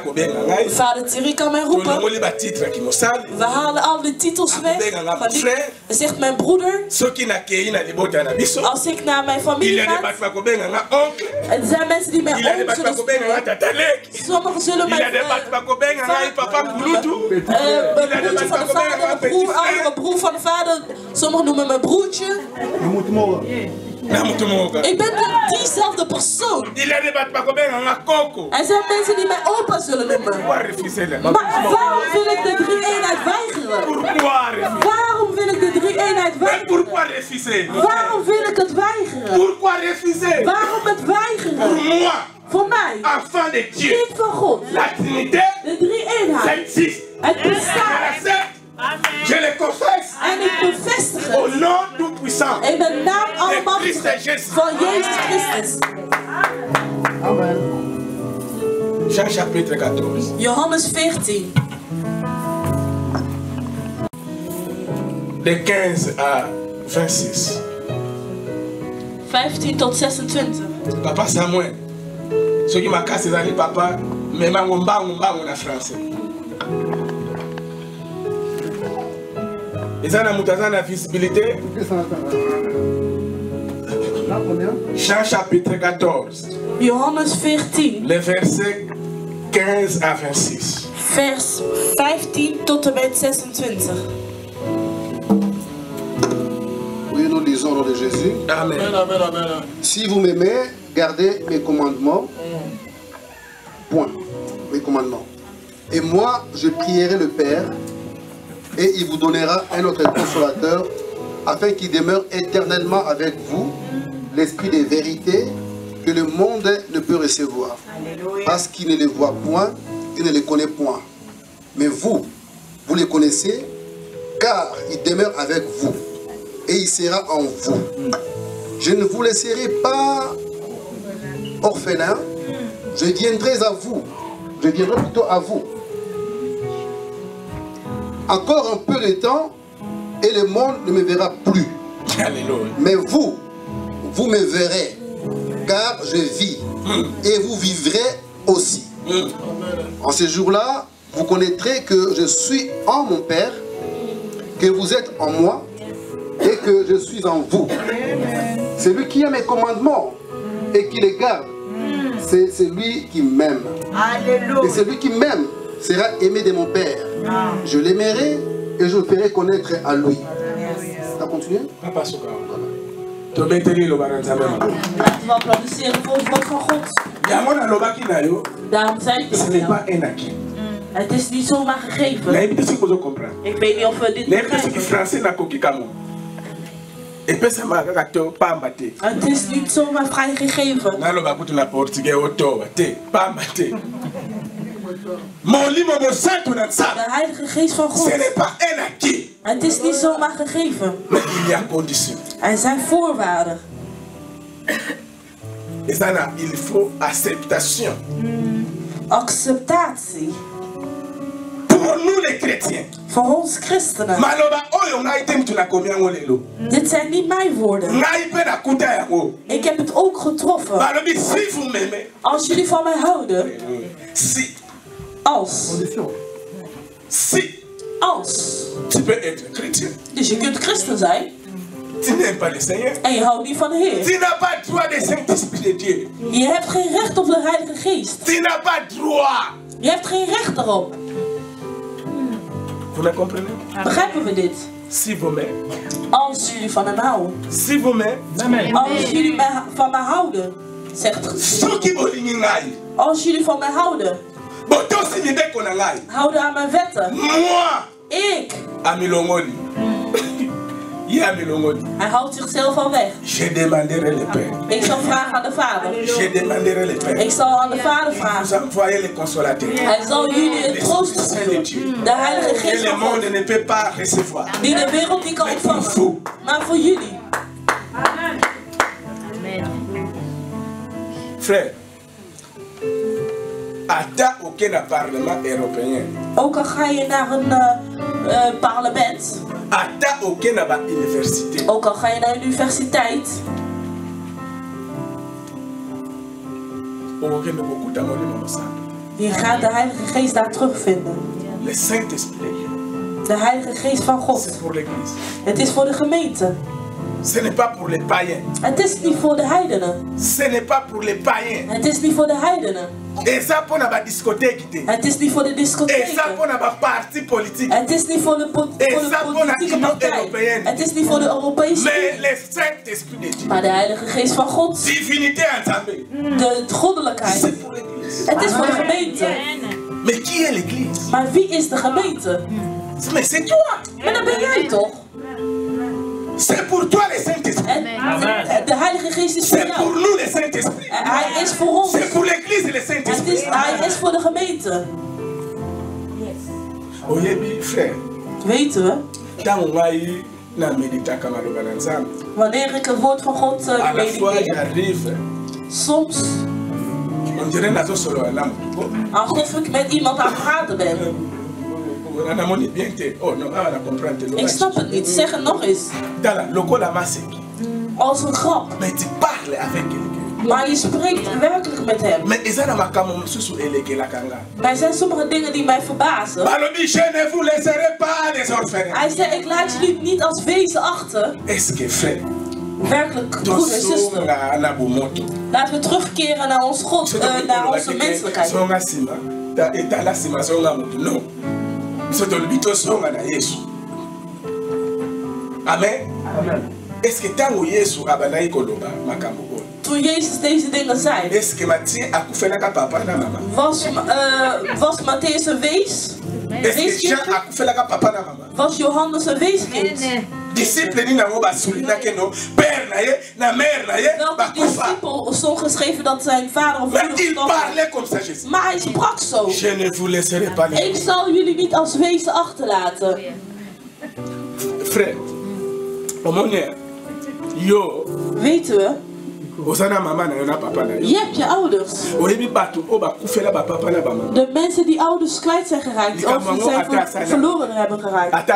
Vader Thierry kan mij roepen. We halen al die titels weg. Hij zegt mijn broeder. Als ik naar mijn familie ga. Er zijn mensen die mij oom zullen spreken. Sommigen zullen mij broertje van de vader, een andere broer van de vader. Sommigen noemen mijn broertje. Ik ben diezelfde persoon. Er zijn mensen die mij opa zullen noemen. Maar waarom wil ik de drie-eenheid weigeren? Waarom wil ik de drie-eenheid weigeren? Waarom wil ik het weigeren? Waarom het weigeren? Voor mij. Enfant de Dieu. Kind van God. La Trinité. De drie-eenheid. Existe. Het bestaat. Je le confesse. En ik bevestig het. Au nom tout puissant. In de naam almachtige van Jezus Christus. Amen. Jean chapitre 14. Johannes 14. De 15 à 26. 15 tot 26. Papa Samuel. Ce qui m'a cassé les papa, mais ma ngomba en français. Et ça n'a la visibilité. Jean chapitre 14. Johannes 14. Les versets 15 à 26. Vers 15 tot en met 26. Oui, nous lisons au nom de Jésus. Amen. Amen, amen. Si vous m'aimez, gardez mes commandements. Point. Mes commandements. Et moi, je prierai le Père, et il vous donnera un autre consolateur, afin qu'il demeure éternellement avec vous, l'esprit de vérité que le monde ne peut recevoir. Parce qu'il ne les voit point, il ne les connaît point. Mais vous, vous les connaissez, car il demeure avec vous, et il sera en vous. Je ne vous laisserai pas orphelin, je viendrai à vous. Je viendrai plutôt à vous. Encore un peu de temps, et le monde ne me verra plus. Alléluia. Mais vous, vous me verrez, car je vis, et vous vivrez aussi. En ce jour-là, vous connaîtrez que je suis en mon Père, que vous êtes en moi, et que je suis en vous. Celui qui a mes commandements et qui les garde, c'est celui qui m'aime. Et celui qui m'aime sera aimé de mon Père. Je l'aimerai et je le ferai connaître à lui. Ça continue? Papa Souka. Tu vas tenir le baran ça même. Laten we applaudisseren voor het woord van God. Ya mona lobaki na yo. Daarom zei ik Ce het n'est jou. pas un acquis. Het is niet zomaar gegeven. Na ebi tesi kozo comprendre. Ik weet niet of we dit Na ebi tesi ki begrijpen. français na koki kamo. Et puis ça m'a kaka pamba te. Het is niet zomaar vrijgegeven. Na loba kutu na portugais oto te. Pamba te. Mon limo mo santo na sa. De Heilige Geest van God. Ce n'est pas un acquis. Het is niet zomaar gegeven. Mais il y a condition. Er zijn voorwaarden. Et ça là, il faut acceptation. Acceptatie. Pour nous les chrétiens. Voor ons christenen. Maloba oyo ngai te mtu na komia ngolelo. Dit zijn niet mijn woorden. Ngai pe na kuta yango. Ik heb het ook getroffen. Malobi si vous m'aimez. Als jullie van mij houden. Si. Als. Si. Als. Tu peux être chrétien. Dus je kunt christen zijn. Tu n'aimes pas le Seigneur. En je houdt niet van de Heer. Tu n'as pas droit de Saint-Esprit de Dieu. Je hebt geen recht op de Heilige Geest. Tu n'as pas droit. Je hebt geen recht erop. Vous me comprenez? Begrijpen we dit? Si vous m'aimez. Als jullie van hem houden. Si vous m'aimez. Als jullie van mij houden. Zegt Soki bolingi ngai. Als jullie van mij houden. Botosi mibeko na ngai. Houden aan mijn wetten. Moi. Ik. Amilongoli. Hij houdt zichzelf al weg. Je demanderai le Père. Ik zal vragen aan de Vader. Je demanderai le Père. Ik zal aan de Vader vragen. Vous envoyez le consolateur. Hij zal jullie het trooster sturen. De Heilige Geest Et le van monde God. ne peut pas recevoir. Die de wereld niet kan ontvangen. Maar voor jullie. Frère. Ata aucun parlement européen. Ook al ga je naar een parlement. Ata aucun université. Ook al ga je naar een universiteit. Je gaat de Heilige Geest daar terugvinden. Le Saint-Esprit. De Heilige Geest van God. Het is voor de gemeente. Ce n'est pas pour les païens. Het is niet voor de heidenen. Ce n'est pas pour les païens. Het is niet voor de heidenen. Et ça pour la discothèque. Het is niet voor de Et discotheek. ça pour la parti politique. Het is niet voor de politieke partij. Het is niet voor de Europese Mais le Saint-Esprit de Dieu. Maar de Heilige Geest van God. Divinité ensemble. De goddelijkheid. Het is voor de gemeente. Mais qui est l'église? Maar wie is de gemeente? Mais c'est toi. Maar dat ben jij toch? C'est pour toi le Saint-Esprit. De Heilige Heilige Geest is voor jou. C'est pour nous le Saint-Esprit. Hij is voor ons. C'est pour l'église le Saint-Esprit. Hij is voor de gemeente. Oyebi frère. Weten we? Tango ngai na meditaka maloba na Nzambe. Wanneer ik het woord van God mediteer. Soms. On dirait nazo solo na mutuko. Alsof ik met iemand aan het praten ben. Ik snap het niet. Zeg het nog eens. Als een grap. Maar je spreekt werkelijk met hem. Maar er zijn sommige dingen die mij verbazen. Hij zei, ik laat jullie niet als wezen achter. Werkelijk, broeder en zuster. Laten we terugkeren naar ons God, naar onze menselijkheid. Amen. Est-ce que tango Yesu abanayi koloba makambo oyo? Toen Jezus deze dingen zei, est-ce que Matthieu akufelaka papa na mama? Was Matthäus een wees? Est-ce que Jean akufelaka papa na mama? Was Johannes een weeskind? Disciples ni nango basulinaki no père na ye na mère na ye bakufa. Discipel stond geschreven dat zijn vader of moeder gestorven was. Maar hij sprak zo. Je ne vous laisserai pas. Ik zal jullie niet als wezen achterlaten. Frère, omonier, yo. Weten we? Je hebt je ouders. De mensen die ouders kwijt zijn geraakt, of zijn verloren hebben geraakt.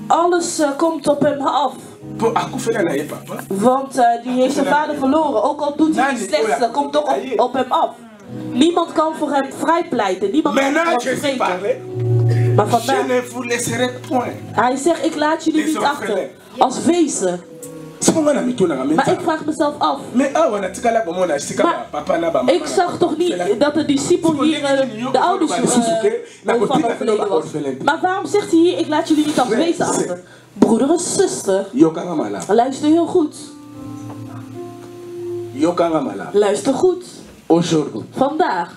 Alles komt op hem af. Want die heeft zijn vader verloren. Ook al doet hij het slechtste, komt toch op hem af. Niemand kan voor hem vrijpleiten. Niemand kan voor hem spreken. Maar vandaag, hij zegt, ik laat jullie niet achter. Als wezen. Maar ik vraag mezelf af. Maar ik zag toch niet dat de discipel hier de ouders van overleden was. Maar waarom zegt hij hier, ik laat jullie niet als wezen achter? Broeder en zuster, luister heel goed. Luister goed. Vandaag.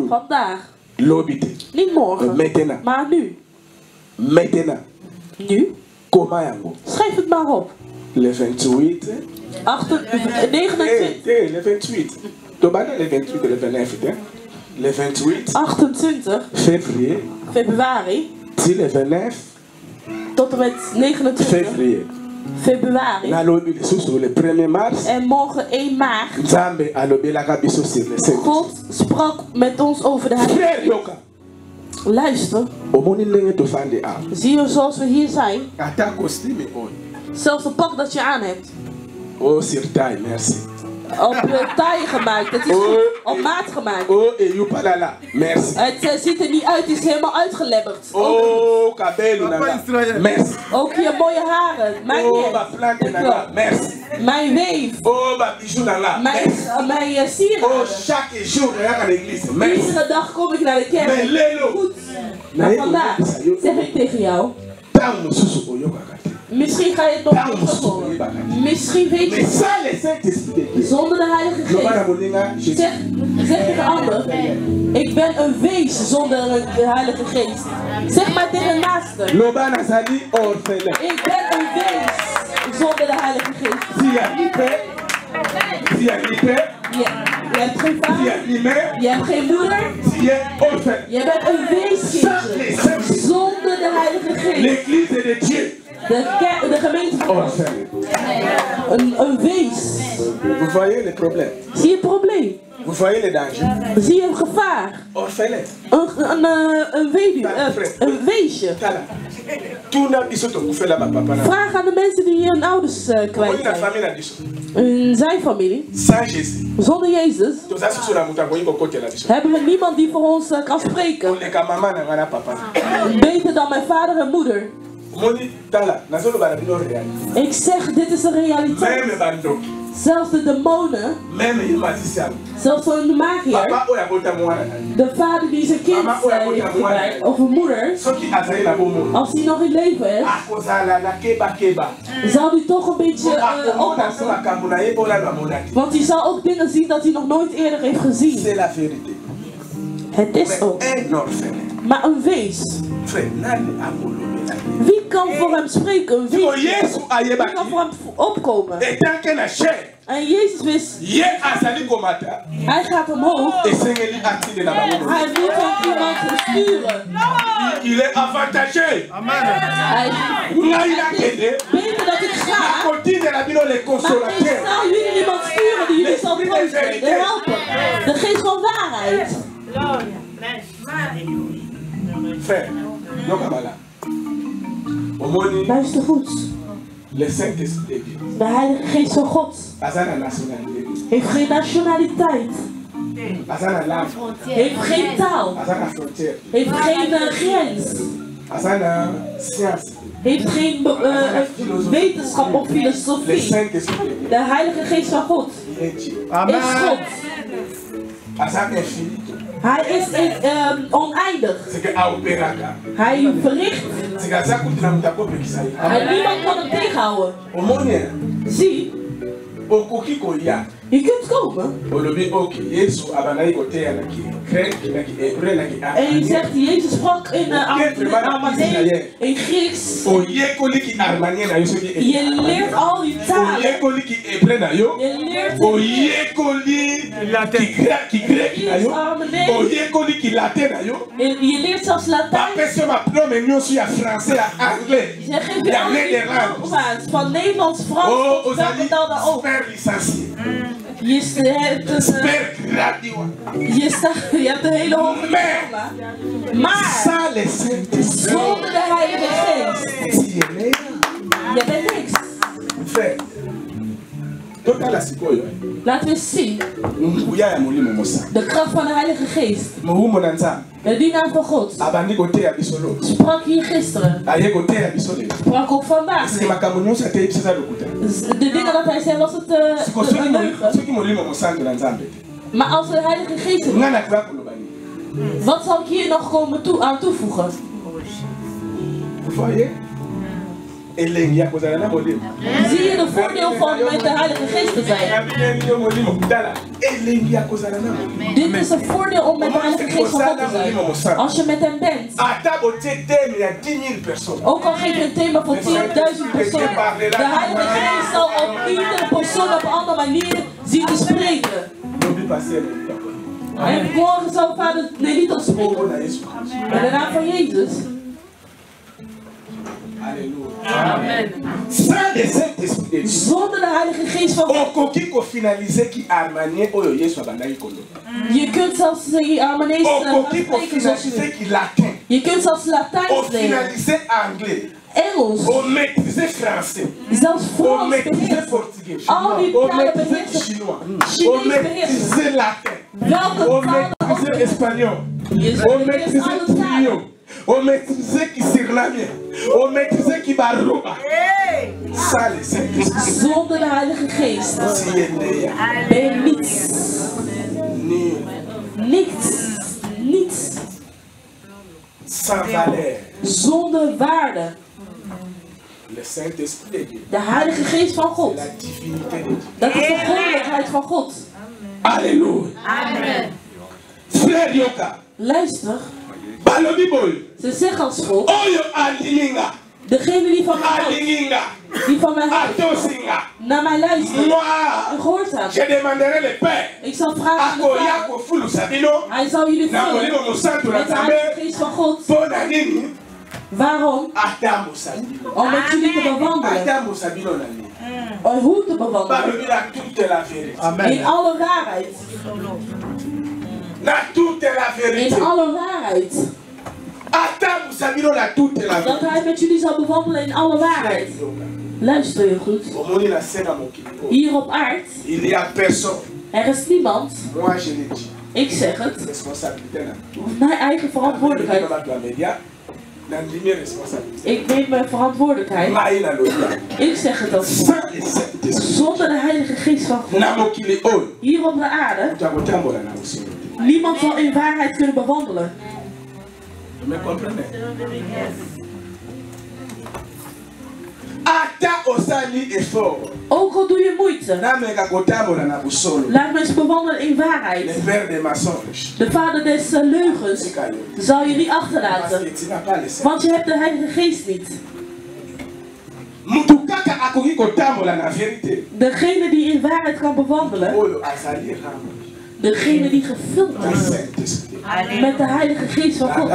Vandaag. Niet morgen. Maar nu. Nu. Schrijf het maar op. Le 28. 29. Le 28. Le 28 le 29. Le 28. 28. Februari. Le 29. Tot en met 29. Februari. Le 1er mars. En morgen 1 maart. God sprak met ons over de heilige. Luister. Zie je zoals we hier zijn? Zelfs het pak dat je aan hebt. Oh, sur taille, merci. Op taille gemaakt, het is op maat gemaakt. Oh, et yupalala, merci. Het ziet er niet uit, het is helemaal uitgelebberd. Oh, cabello, merci. Ook je mooie haren, mijn merci. Mijn weef. Oh, bijou nanga. Mijn sieraden. Oh, chaque jour, je ga naar l'église. Iedere dag kom ik naar de kerk. Goed. Maar vandaag zeg ik tegen jou. Misschien ga je het nog niet horen. Misschien weet je het. Zonder de Heilige Geest. Zeg tegen anderen. Ik ben een wees zonder de Heilige Geest. Zeg maar tegen de naaste. Ik ben een wees zonder de Heilige Geest. Je hebt geen vader. Je hebt geen moeder. Je bent een weeskindje zonder de Heilige Geest. De gemeente van God. Een wees. Vous voyez le problème? Zie je het probleem? Vous voyez le danger? Zie je een gevaar? Een weduwe, een weesje. Vraag aan de mensen die hun ouders kwijt zijn. In zijn familie. Zonder Jezus hebben we niemand die voor ons kan spreken. Beter dan mijn vader en moeder. Ik zeg, dit is de realiteit. Zelfs de demonen, zelfs de magier, de vader die zijn kind heeft gebruikt, of een moeder, als hij nog in leven is, zal hij toch een beetje oppassen. Want hij zal ook dingen zien dat hij nog nooit eerder heeft gezien. Het is ook. Un orphelin. Maar een wees. Frère, wie kan voor hem spreken? Een wees. Wie kan voor hem opkomen? En Jezus wist. Hij gaat omhoog. Hij moet ook iemand sturen. Il est avantagé. Amen. Beter dat ik ga. Maar ik zal jullie iemand sturen die jullie zal troosten. De helper. De geest van waarheid. Frère, luister goed. De Heilige Geest van God heeft geen nationaliteit. Heeft geen taal. Heeft geen grens. Heeft geen wetenschap of filosofie. De Heilige Geest van God is God. Hij is oneindig. Hij verricht. En niemand kan hem tegenhouden. Zie. Je kunt komen. En je zegt, Jezus sprak in Aramadees, in Grieks. Je leert al die talen. Je leert je leert zelfs Latijn. Je geeft van Nederlands, Frans, tot welke taal dan ook. Je hebt een hele hoge diploma. Maar zonder de Heilige Geest, je bent niks. Laten we zien de kracht van de Heilige Geest. De dienaar van God sprak hier gisteren. Sprak ook vandaag. De dingen dat hij zei, was het een leugen. Maar als de Heilige Geest is, wat zal ik hier nog aan toevoegen? Zie je de voordeel van met de Heilige Geest te zijn? Dit is een voordeel om met de Heilige Geest van God te zijn. Als je met hem bent. Ook al geef je een thema voor 10.000 personen. De Heilige Geest zal op iedere persoon op een andere manier zien te spreken. En morgen zal vader Nelito spreken. In de naam van Jezus. Amen. Zonder de Heilige Geest van God. Je kunt zelfs die Armanees spreken zoals je wil. Je kunt zelfs Latijn leren. Engels. Zelfs Frans beheersen. Al die talen beheersen. Chinees beheersen. Welke talen Español. Je beheerst alle talen. On maîtrisait qui s'irlamait. On maîtrisait qui baroua. Ça les saints. Zonder de Heilige Geest ben je niets. Niets. Sans valeur. Zonder waarde. Le Saint-Esprit de Dieu. De Heilige Geest van God. Dat is de goddelijkheid van God. Halleluja. Amen. Frère Yoka. Luister. Ze zeggen als volgt. Degene die van mij houdt, die van mij houdt, naar mij luistert en gehoorzaam. Ik zal vragen aan de Vader. Hij zal jullie vullen met de Heilige Geest van God. Waarom? Om met jullie te bewandelen. Hoe te bewandelen? In alle waarheid. In alle waarheid. Dat hij met jullie zal bewandelen in alle waarheid. Luister je goed. Hier op aard. Er is niemand. Ik zeg het. Mijn eigen verantwoordelijkheid. Ik neem mijn verantwoordelijkheid. Ik zeg het ook. Zonder de Heilige Geest van God. Hier op de aarde. Niemand zal in waarheid kunnen bewandelen. Ook al doe je moeite. Laat mensen bewandelen in waarheid. De vader des leugens zal je niet achterlaten. Want je hebt de Heilige Geest niet. Degene die in waarheid kan bewandelen. Degene die gevuld is met de Heilige Geest van God.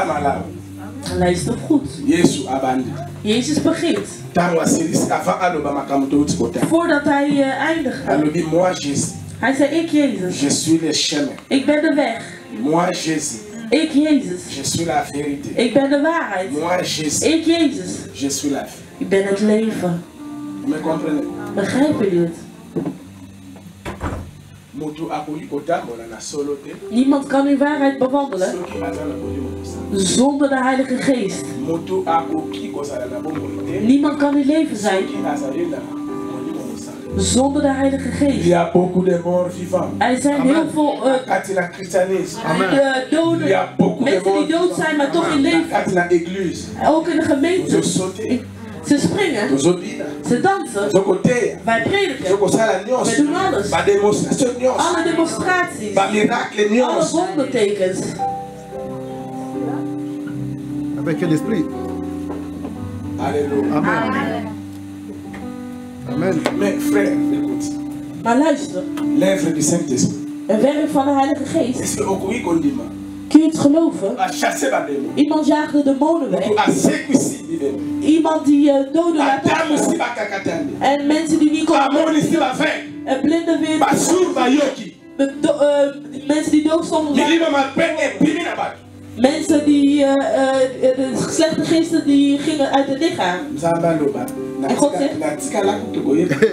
Luister goed. Jezus begint. Voordat hij eindigt. Hij zei, ik Jezus. Ik ben de weg. Ik Jezus. Ik ben de waarheid. Ik Jezus. Ik ben het leven. Begrijpen jullie het? Niemand kan in waarheid bewandelen zonder de Heilige Geest. Niemand kan in leven zijn zonder de Heilige Geest. Er zijn heel veel doden, mensen die dood zijn maar toch in leven. Ook in de gemeente. Ze springen, ze dansen, wij prediken, wij doen alles. Alle demonstraties, alle wondertekens. Avec quel esprit? Alléluia. Amen. Amen. Mais frère, écoute. Maar luister. L'œuvre du Saint-Esprit. Een werk van de Heilige Geest. Est-ce que kun je het geloven? Iemand jaagt de demonen weg. Iemand die doden laat opstaan. En mensen die niet konden. En blinden weer. Mensen die dood stonden. Mensen die de slechte geesten die gingen uit het lichaam. En God zegt,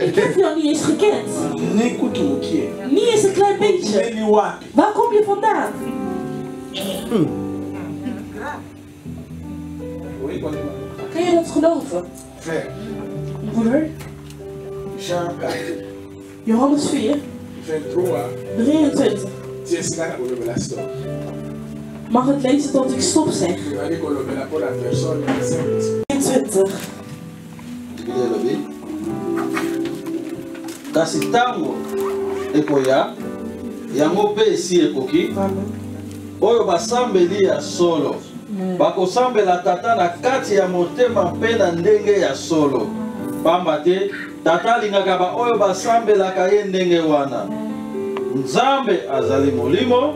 ik heb jou niet eens gekend. Niet eens een klein beetje. Waar kom je vandaan? Kun je dat geloven? Broeder? Johannes 4, 23. Mag het lezen tot ik stop zeg? 23. Kasi tango ekoya yango pe esi ekoki oyo basambeli ya solo bakosambela tata na kati ya motema mpe na ndenge ya solo pamba te tata alingaka ba oyo basambelaka ye ndenge wana nzambe azali molimo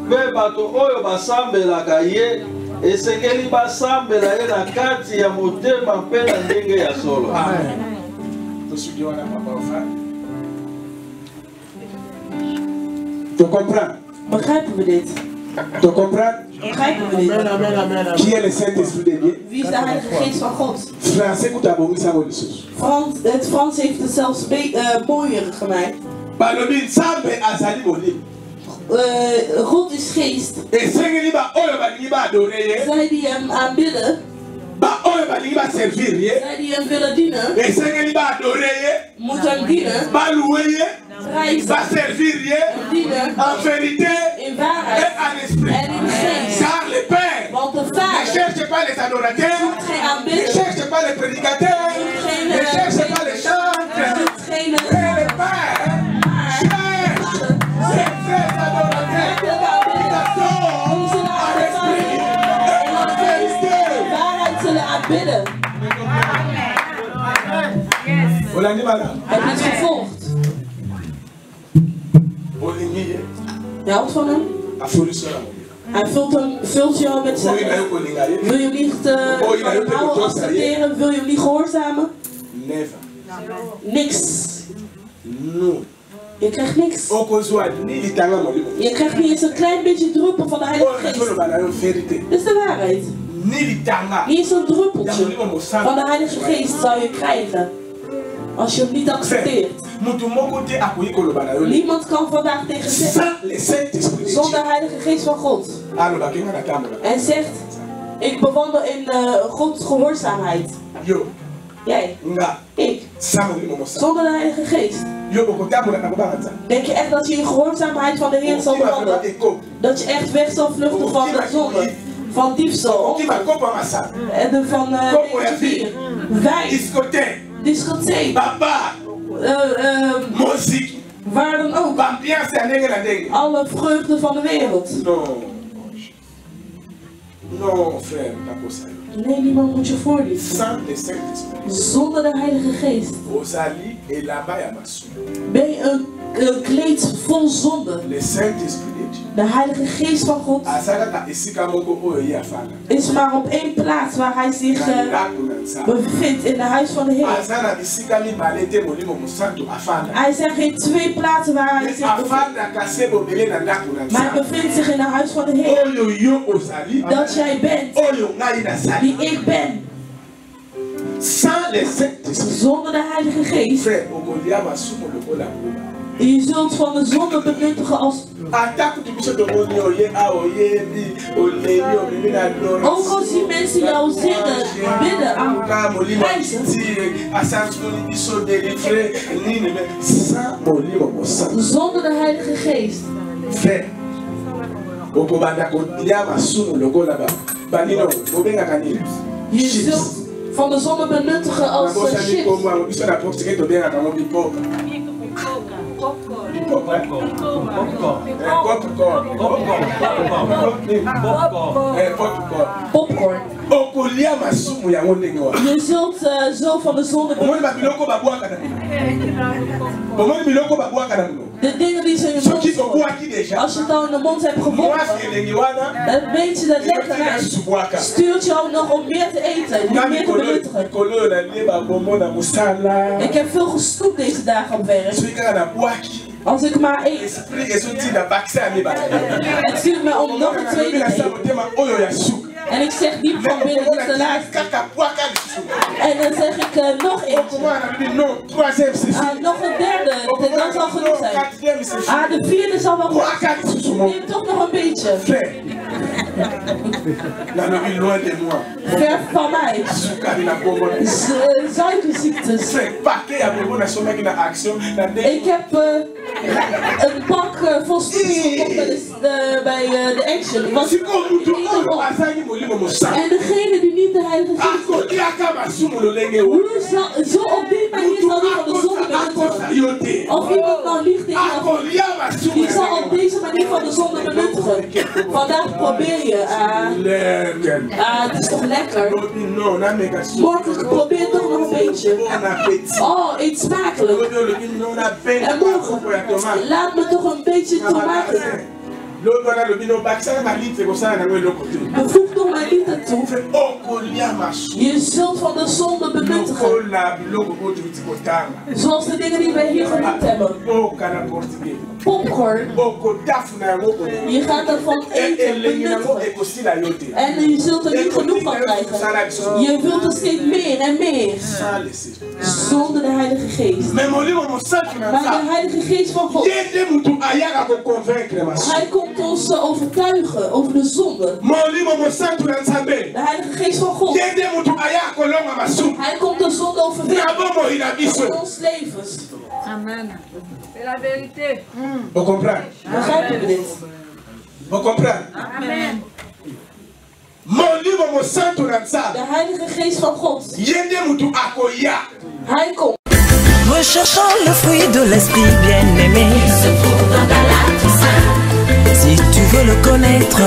mpe bato oyo basambelaka ye esengeli basambela ye na kati ya motema mpe na ndenge ya solo. Amen. Tu comprends? Begrijpen we dit? Tu comprends? Begrijpen we dit? Qui est le Saint-Esprit de Dieu? Wie is de Heilige Geest van God? Het Frans heeft het zelfs mooier gemaakt. God is geest. Zij die hem aanbidden. Zij die hem willen dienen. Moeten hem dienen. Prijzen. Dienen. In waarheid. En in geest. Want de Vader cherche pas les adorateurs, ne cherche pas les prédicateurs, ne cherche pas les chantres, mais le Père cherche ces vrais adorateurs qui adorent en esprit et en vérité. Heb je het gevolgd? Je houdt van hem? Hij vult je al met zijn. Wil je hem niet houden, accepteren? Wil je hem niet gehoorzamen? Niks. Je krijgt niks. Je krijgt niet eens een klein beetje druppel van de Heilige Geest. Dat is de waarheid. Niet eens een druppeltje van de Heilige Geest zou je krijgen. Als je hem niet accepteert. Niemand kan vandaag tegen zeggen zonder de Heilige Geest van God. En zegt, ik bewandel in Gods gehoorzaamheid. Jij, ik, zonder de Heilige Geest. Denk je echt dat je in gehoorzaamheid van de Heer zal wandelen? Dat je echt weg zal vluchten van de zonde? Van diefstal, en van 4. Wijn, discotheek, muziek, waar dan ook. Alle vreugde van de wereld. Non, frère, nee, niemand moet je voorliefden. Zonder de Heilige Geest ben je een kleed vol zonde. De Heilige Geest van God is maar op één plaats waar hij zich bevindt, in de huis van de Heer. Hij zegt geen twee plaatsen waar hij zich bevindt, maar hij bevindt zich in de huis van de Heer. Dat jij bent, die ik ben. Zonder de Heilige Geest, je zult van de zonde benuttigen als... Ook als die mensen jou zingen, bidden, prijzen. Zonder de Heilige Geest. Je zult van de zonde benuttigen als chips. Popcorn. Je zult zo van de zonde de dingen die ze in je mond gooien. Als je het al in de mond hebt geworpen, dan weet je dat lekker stuurt jou nog om meer te eten, niet meer te benuttigen. Ik heb veel gesnoept deze dagen op werk. Als ik maar eet, het stuurt me om nog een tweede te eten. En ik zeg diep van binnen, dit is de laatste. En dan zeg ik nog eentje. Nog een derde, dat zal genoeg zijn. De vierde zal wel goed zijn. Neem toch nog een beetje. Ver van mij. Suikerziektes. Ik heb een pak vol snoepjes gekocht bij de Action. En degene die niet de Heilige Geest zo op die manier zal die van de zonde benuttigen. Of iemand nou liegt tegen jou, die zal op deze manier van de zonde benuttigen. Vandaag probeer je. Het is toch lekker? Morgen probeer toch nog een beetje. Oh, eet smakelijk. En morgen, laat me toch een beetje tomaten. Bevoeg toch mijn liefde toe. Je zult van de zonde benuttigen. Zoals de dingen die wij hier genoemd hebben. Popcorn. Je gaat ervan eten, benuttigen. En je zult er niet genoeg van krijgen. Je wilt er steeds meer en meer. Zonder de Heilige Geest. Maar de Heilige Geest van God, hij komt ons overtuigen over de zonde. De Heilige Geest van God, hij komt de zonde overwinnen in ons levens. Amen. C'est la vérité. Vous comprenez? Begrijpen we dit? Vous comprenez? Amen. De Heilige Geest van God, hij komt. Recherchons le fruit de l'esprit bien-aimé. Si tu veux le connaître,